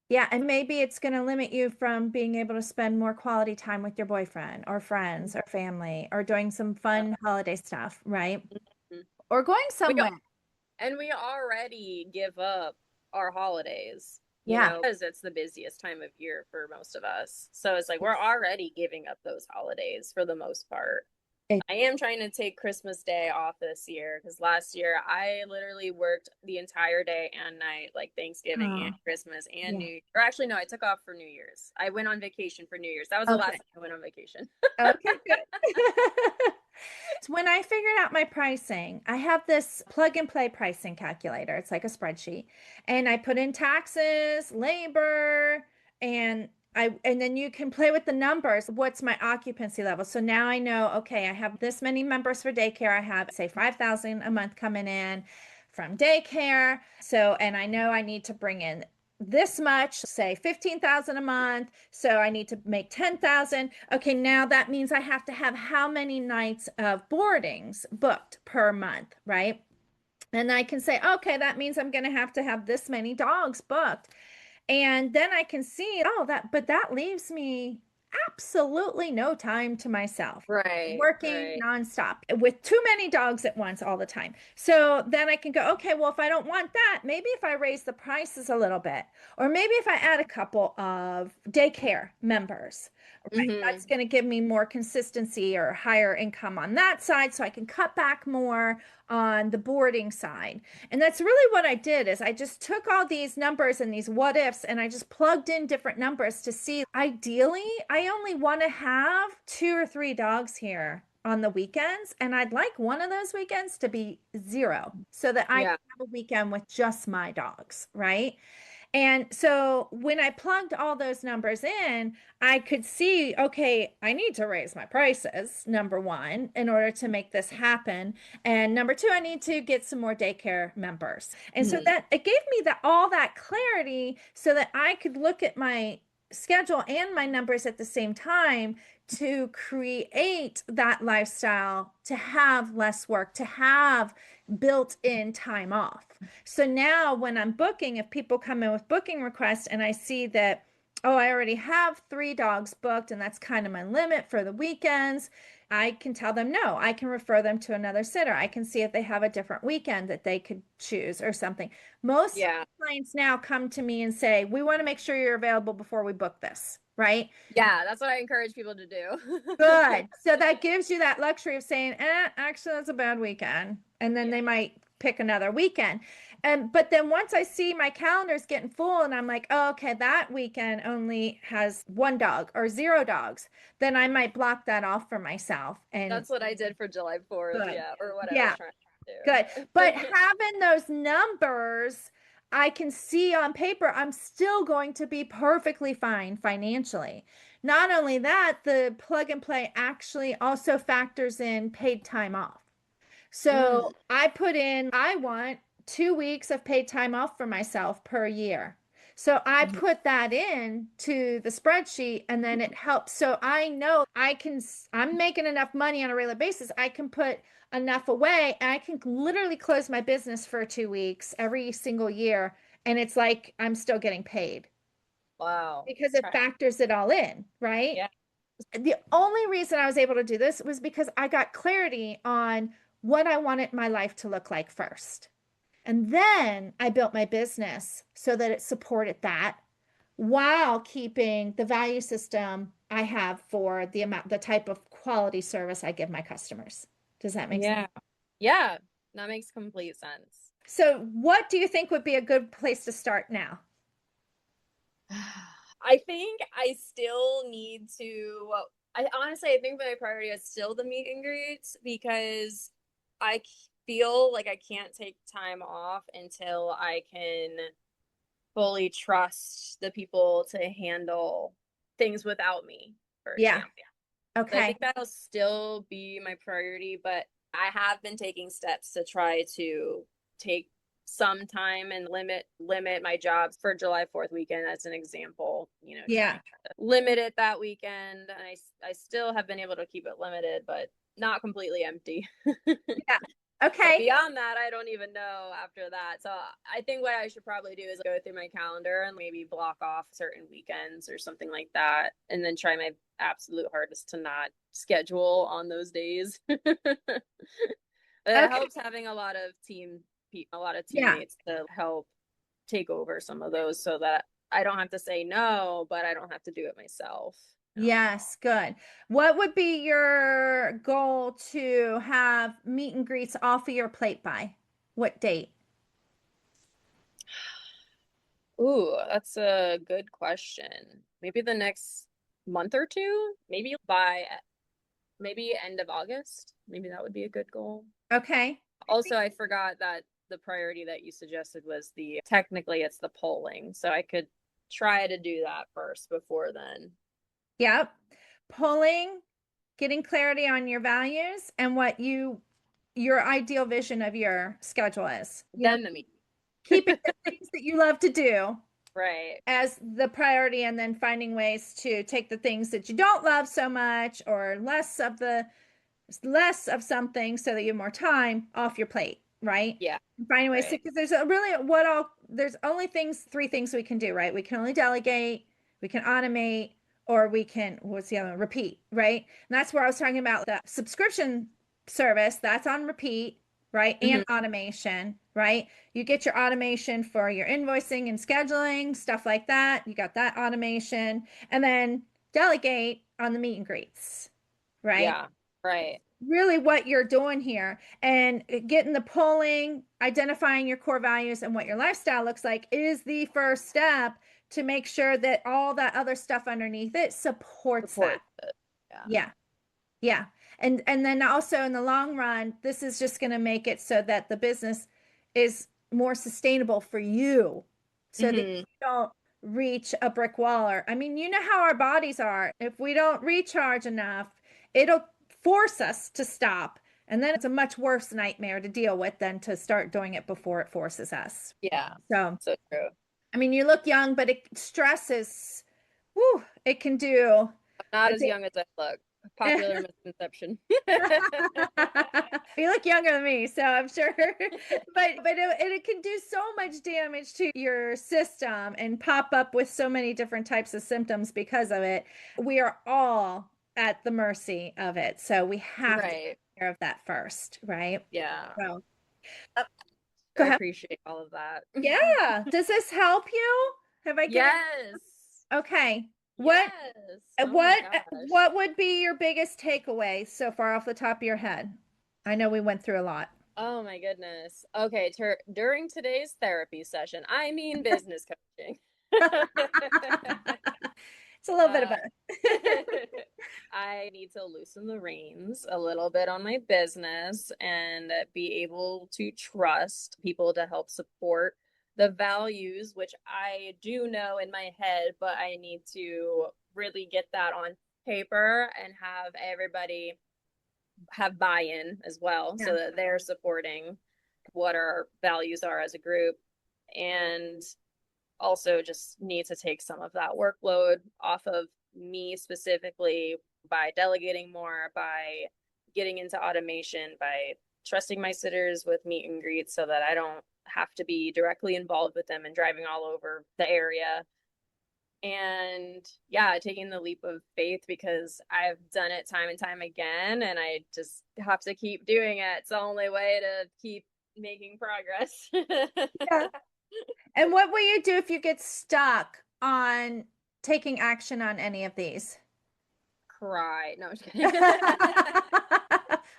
Yeah. And maybe it's going to limit you from being able to spend more quality time with your boyfriend or friends or family or doing some fun holiday stuff, right? Mhm. Or going We somewhere. And we already give up our holidays, Yeah. because it's the busiest time of year for most of us. So it's like we're already giving up those holidays for the most part. It- I am trying to take Christmas Day off this year because last year I literally worked the entire day and night, like Thanksgiving and oh, Christmas and yeah. New Year. Or actually, no, I took off for New Year's. I went on vacation for New Year's. That was the last Okay. time I went on vacation. Okay, good. When I figured out my pricing, I have this plug and play pricing calculator. It's like a spreadsheet. And I put in taxes, labor, and then you can play with the numbers. What's my occupancy level? So now I know, okay, I have this many members for daycare. I have say 5,000 a month coming in. from daycare. So, and I know I need to bring in this much, say 15,000 a month. So I need to make 10,000. Okay, now that means I have to have how many nights of boardings booked per month, right? And I can say, okay, that means I'm going to have this many dogs booked. And then I can see, oh, but that leaves me absolutely no time to myself, Right, working right. nonstop with too many dogs at once all the time. So then I can go, okay, well, if I don't want that, maybe if I raise the prices a little bit, or maybe if I add a couple of daycare members, right, Hmm. that's going to give me more consistency or higher income on that side, so I can cut back more on the boarding side. And that's really what I did is I just took all these numbers and these what ifs and I just plugged in different numbers to see ideally I only want to have 2 or 3 dogs here on the weekends, and I'd like one of those weekends to be zero so that I can Yeah. have a weekend with just my dogs, right? And so when I plugged all those numbers in, I could see, okay, I need to raise my prices, number one, in order to make this happen. And number two, I need to get some more daycare members. And so Hmm. that it gave me all that clarity so that I could look at my schedule and my numbers at the same time to create that lifestyle, to have less work, to have built in time off. So now when I'm booking, if people come in with booking requests and I see that, oh, I already have 3 dogs booked and that's kind of my limit for the weekends, I can tell them no. I can refer them to another sitter. I can see if they have a different weekend that they could choose or something. Most Yeah. clients now come to me and say, we want to make sure you're available before we book this, right? Yeah, that's what I encourage people to do. Good. So that gives you that luxury of saying, actually, that's a bad weekend. And then Yeah. they might pick another weekend. And but then once I see my calendar's getting full and I'm like, oh, okay, that weekend only has 1 dog or 0 dogs, then I might block that off for myself. And That's what I did for July 4th. good. Yeah, or what I was Yeah. trying Good. to But do. having those numbers, I can see on paper, I'm still going to be perfectly fine financially. Not only that, the plug and play actually also factors in paid time off. Mm, So I put in, I want 2 weeks of paid time off for myself per year. So I mhm. put that in to the spreadsheet and then it helps. So I know I'm making enough money on a regular basis. I can put enough away and I can literally close my business for 2 weeks every single year. And it's like I'm still getting paid Wow. because it Try. factors it all in, right? Yeah. The only reason I was able to do this was because I got clarity on what I wanted my life to look like first. And then I built my business so that it supported that while keeping the value system I have for the type of quality service I give my customers. Does that make sense? Yeah. Yeah. That makes complete sense. So, what do you think would be a good place to start now? I think I still need to. I honestly, I think my priority is still the meet and greets because I feel like I can't take time off until I can fully trust the people to handle things without me, for Yeah. example. So I Okay. think that'll still be my priority, but I have been taking steps to try to take some time and limit my jobs for July 4th weekend as an example, trying Yeah. to limit it that weekend. And I still have been able to keep it limited, but not completely empty. Yeah. But Okay. beyond that, I don't even know after that. So I think what I should probably do is go through my calendar and maybe block off certain weekends or something like that, and then try my absolute hardest to not schedule on those days. It Okay. helps having a lot of Yeah. teammates to help take over some of those so that I don't have to say no, but I don't have to do it myself. Yes, good. What would be your goal to have meet and greets off of your plate by? What date? Ooh, that's a good question. Maybe the next month or two, maybe end of August. Maybe that would be a good goal. Okay. Also, I forgot that the priority that you suggested was technically it's the polling. So I could try to do that first before then. Yep. Pulling, getting clarity on your values and what you your ideal vision of your schedule is. Then the meeting. Keeping the things that you love to do Right. as the priority, and then finding ways to take the things that you don't love so much, or less of something so that you have more time off your plate, right? Yeah. And finding ways to, Right. because there's only three things we can do, right? We can only delegate, we can automate, or we can, what's the other one? Repeat, right? And that's where I was talking about the subscription service that's on repeat, right? And Hmm. automation, right? You get your automation for your invoicing and scheduling, stuff like that. You got that automation, and then delegate on the meet and greets, right? Yeah. Right. Really what you're doing here, and getting the polling, identifying your core values and what your lifestyle looks like is the first step to make sure that all that other stuff underneath it supports that. Support it. Yeah. Yeah. Yeah. And then also in the long run, this is just going to make it so that the business is more sustainable for you, so that Hmm. you don't reach a brick wall. Or, I mean, you know how our bodies are. If we don't recharge enough, it'll force us to stop. And then it's a much worse nightmare to deal with than to start doing it before it forces us. Yeah. So, So true. I mean, you look young, but stress is, whew, it can do Not a as young as I look. Popular misconception. You look younger than me, so I'm sure. But it can do so much damage to your system and pop up with so many different types of symptoms because of it. We are all at the mercy of it. So we have to take Right. care of that first, right? Yeah. So I go ahead. appreciate all of that. Yeah. Does this help you? Have I given Yes. okay. What Yes. Uh, Oh my What gosh. what would be your biggest takeaway so far off the top of your head? I know we went through a lot. Oh my goodness. Okay, during today's therapy session, I mean business coaching. It's a little bit of uh, both. I need to loosen the reins a little bit on my business and be able to trust people to help support the values, which I do know in my head, but I need to really get that on paper and have everybody have buy-in as well Yeah. so that they're supporting what our values are as a group, and also just need to take some of that workload off of me specifically by delegating more, by getting into automation, by trusting my sitters with meet and greets so that I don't have to be directly involved with them and driving all over the area. And yeah, taking the leap of faith because I've done it time and time again, and I just have to keep doing it. It's the only way to keep making progress. Yeah. And what will you do if you get stuck on taking action on any of these? Cry. No, I'm just kidding.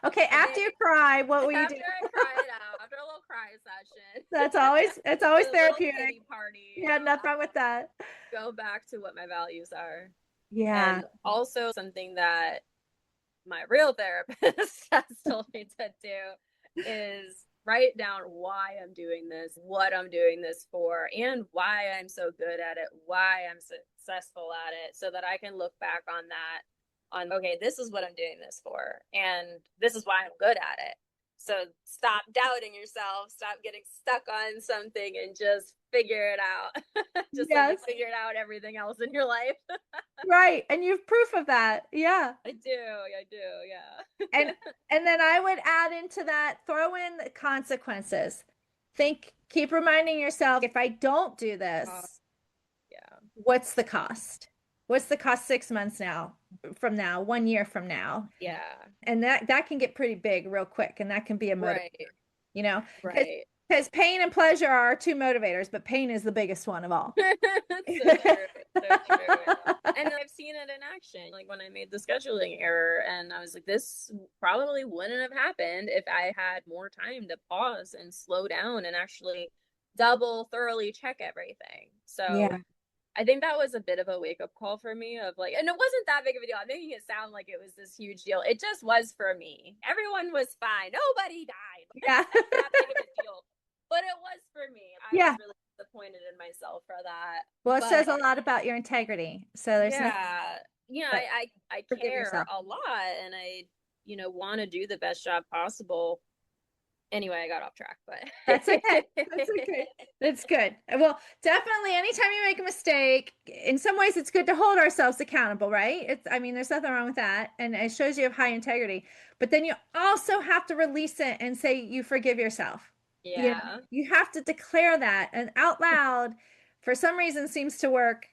Okay, I after think you cry, what will you do? after I cry it out, after a little cry session, That's always a little therapeutic. pity party, Yeah, nothing wrong with that. go back to what my values are. Yeah. And also something that my real therapist has told me to do is write down why I'm doing this, what I'm doing this for, and why I'm so good at it, why I'm successful at it, so that I can look back on that on, okay, this is what I'm doing this for, and this is why I'm good at it. So stop doubting yourself, stop getting stuck on something, and just figure it out. Just like you Yes. figured out everything else in your life. Right. And you've proof of that. Yeah. I do, yeah. And and then I would add into that, throw in the consequences. Keep reminding yourself, if I don't do uh, this, yeah. what's the cost? What's the cost 6 months from now, 1 year from now? Yeah. And that can get pretty big real quick, and that can be a motivator, Right. you know, because Right. pain and pleasure are our two motivators, but pain is the biggest one of all. That's so true. So true. Yeah. And I've seen it in action. Like when I made the scheduling error, and I was like, this probably wouldn't have happened if I had more time to pause and slow down and actually double thoroughly check everything. So Yeah. I think that was a bit of a wake up call for me of like, and it wasn't that big of a deal. I'm making it sound like it was this huge deal. It just was for me. Everyone was fine. Nobody died. Yeah. It's not that big of a deal. But it was for me. I was Yeah. really disappointed in myself for that. Well, it says But a lot about your integrity. So there's nothing yeah, but I forgive care yourself. a lot, and I want to do the best job possible. Anyway, I got off track, That's okay. but That's okay. That's good. Well, definitely anytime you make a mistake, in some ways it's good to hold ourselves accountable, right? I mean, there's nothing wrong with that. And it shows you have high integrity. But then you also have to release it and say you forgive yourself. You know, yeah. you have to declare that and out loud, for some reason, seems to work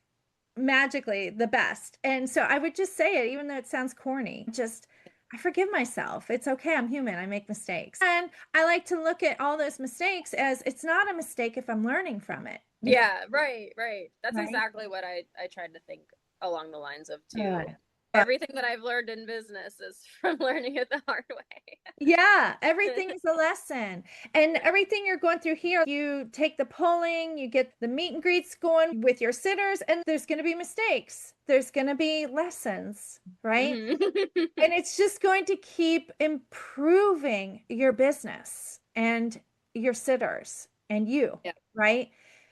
magically the best. And so I would just say it, even though it sounds corny, just I forgive myself. It's okay. I'm human. I make mistakes. And I like to look at all those mistakes as it's not a mistake if I'm learning from it. If Yeah, right, right. That's right. exactly what I tried to think along the lines of too. Good. Everything that I've learned in business is from learning it the hard way. Yeah, everything is a lesson. And everything you're going through here, you take the polling, you get the meet and greets going with your sitters, and there's going to be mistakes. There's going to be lessons, right? Mhm. And it's just going to keep improving your business and your sitters and you, Yeah. right?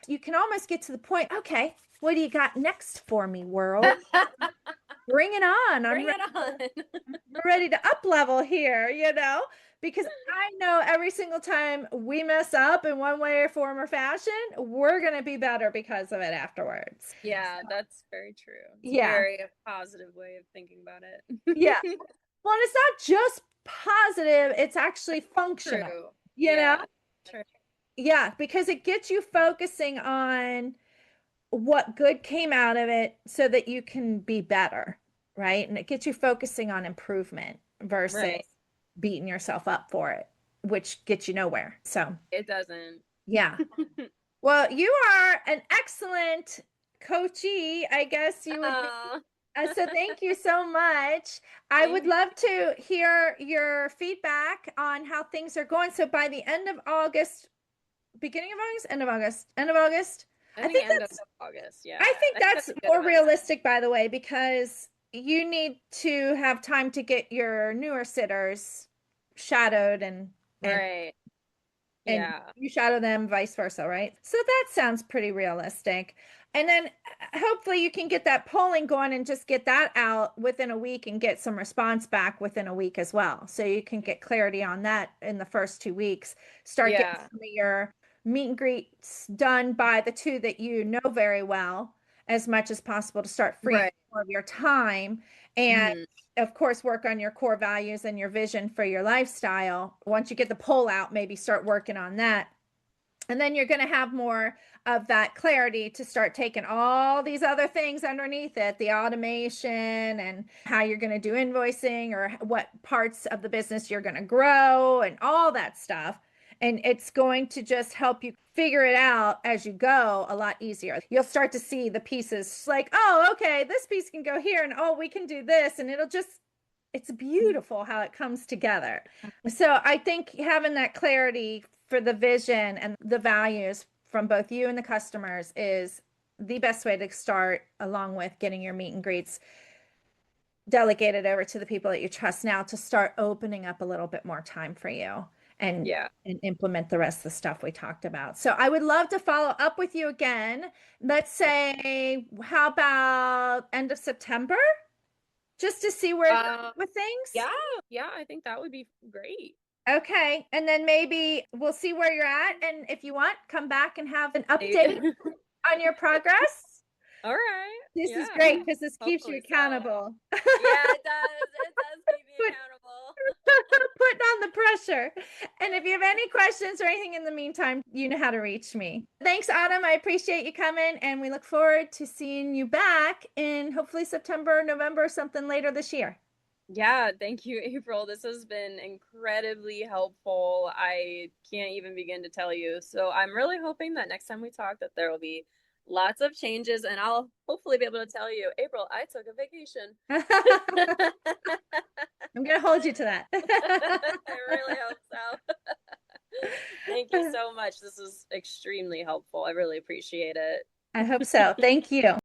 You can almost get to the point, okay, what do you got next for me, world? Bring it on. Bring it on. We're ready to up level here, because I know every single time we mess up in one way or form or fashion, we're going to be better because of it afterwards. Yeah, that's very true. It's a Yeah. very positive way of thinking about Yeah. it. Well, and it's not just positive, it's actually functional, True. you know? Yeah. True. Yeah, because it gets you focusing on what good came out of it so that you can be better, right? And it gets you focusing on improvement versus Right. beating yourself up for it, which gets you nowhere. So, It doesn't. yeah. Well, you are an excellent coachee, I guess you would be. Oh, So thank you so much. I would thank love to hear your feedback on how things are going. So by the end of August, beginning of August, end of August, I I think think end of that's August. I Yeah. think I think that's that's a good more amount of time. realistic, by the way, because you need to have time to get your newer sitters shadowed and Right. and Yeah. you shadow them, vice versa, right? So that sounds pretty realistic. And then hopefully you can get that polling going and just get that out within a week and get some response back within a week as well. So you can get clarity on that in the first 2 weeks. Start getting Yeah. some of your meet and greets done by the two that you know very well as much as possible to start freeing Right. more of your time. And Mhm. of course, work on your core values and your vision for your lifestyle. Once you get the poll out, maybe start working on that. And then you're going to have more of that clarity to start taking all these other things underneath it, the automation and how you're going to do invoicing or what parts of the business you're going to grow and all that stuff. And it's going to just help you figure it out as you go a lot easier. You'll start to see the pieces like, oh, okay, this piece can go here and oh, we can do this. And it's beautiful how it comes together. So I think having that clarity for the vision and the values from both you and the customers is the best way to start, along with getting your meet and greets delegated over to the people that you trust now to start opening up a little bit more time for you and Yeah. and implement the rest of the stuff we talked about. So I would love to follow up with you again. Let's say, how about end of September? Just to see where you're Uh, at with things. yeah. Yeah. I think that would be great. Okay. And then maybe we'll see where you're at. And if you want, come back and have an update on your progress. All right. This is Yeah. great because this keeps you Hopefully so. accountable. Yeah, it does. It does keep me Put, accountable. putting on the pressure. And if you have any questions or anything in the meantime, you know how to reach me. Thanks, Autumn. I appreciate you coming. And we look forward to seeing you back in hopefully September, November, something later this year. Yeah, thank you, April. This has been incredibly helpful. I can't even begin to tell you. So I'm really hoping that next time we talk that there will be lots of changes and I'll hopefully be able to tell you, April, I took a vacation. I'm going to hold you to that. I really hope so. Thank you so much. This was extremely helpful. I really appreciate it. I hope so. Thank you.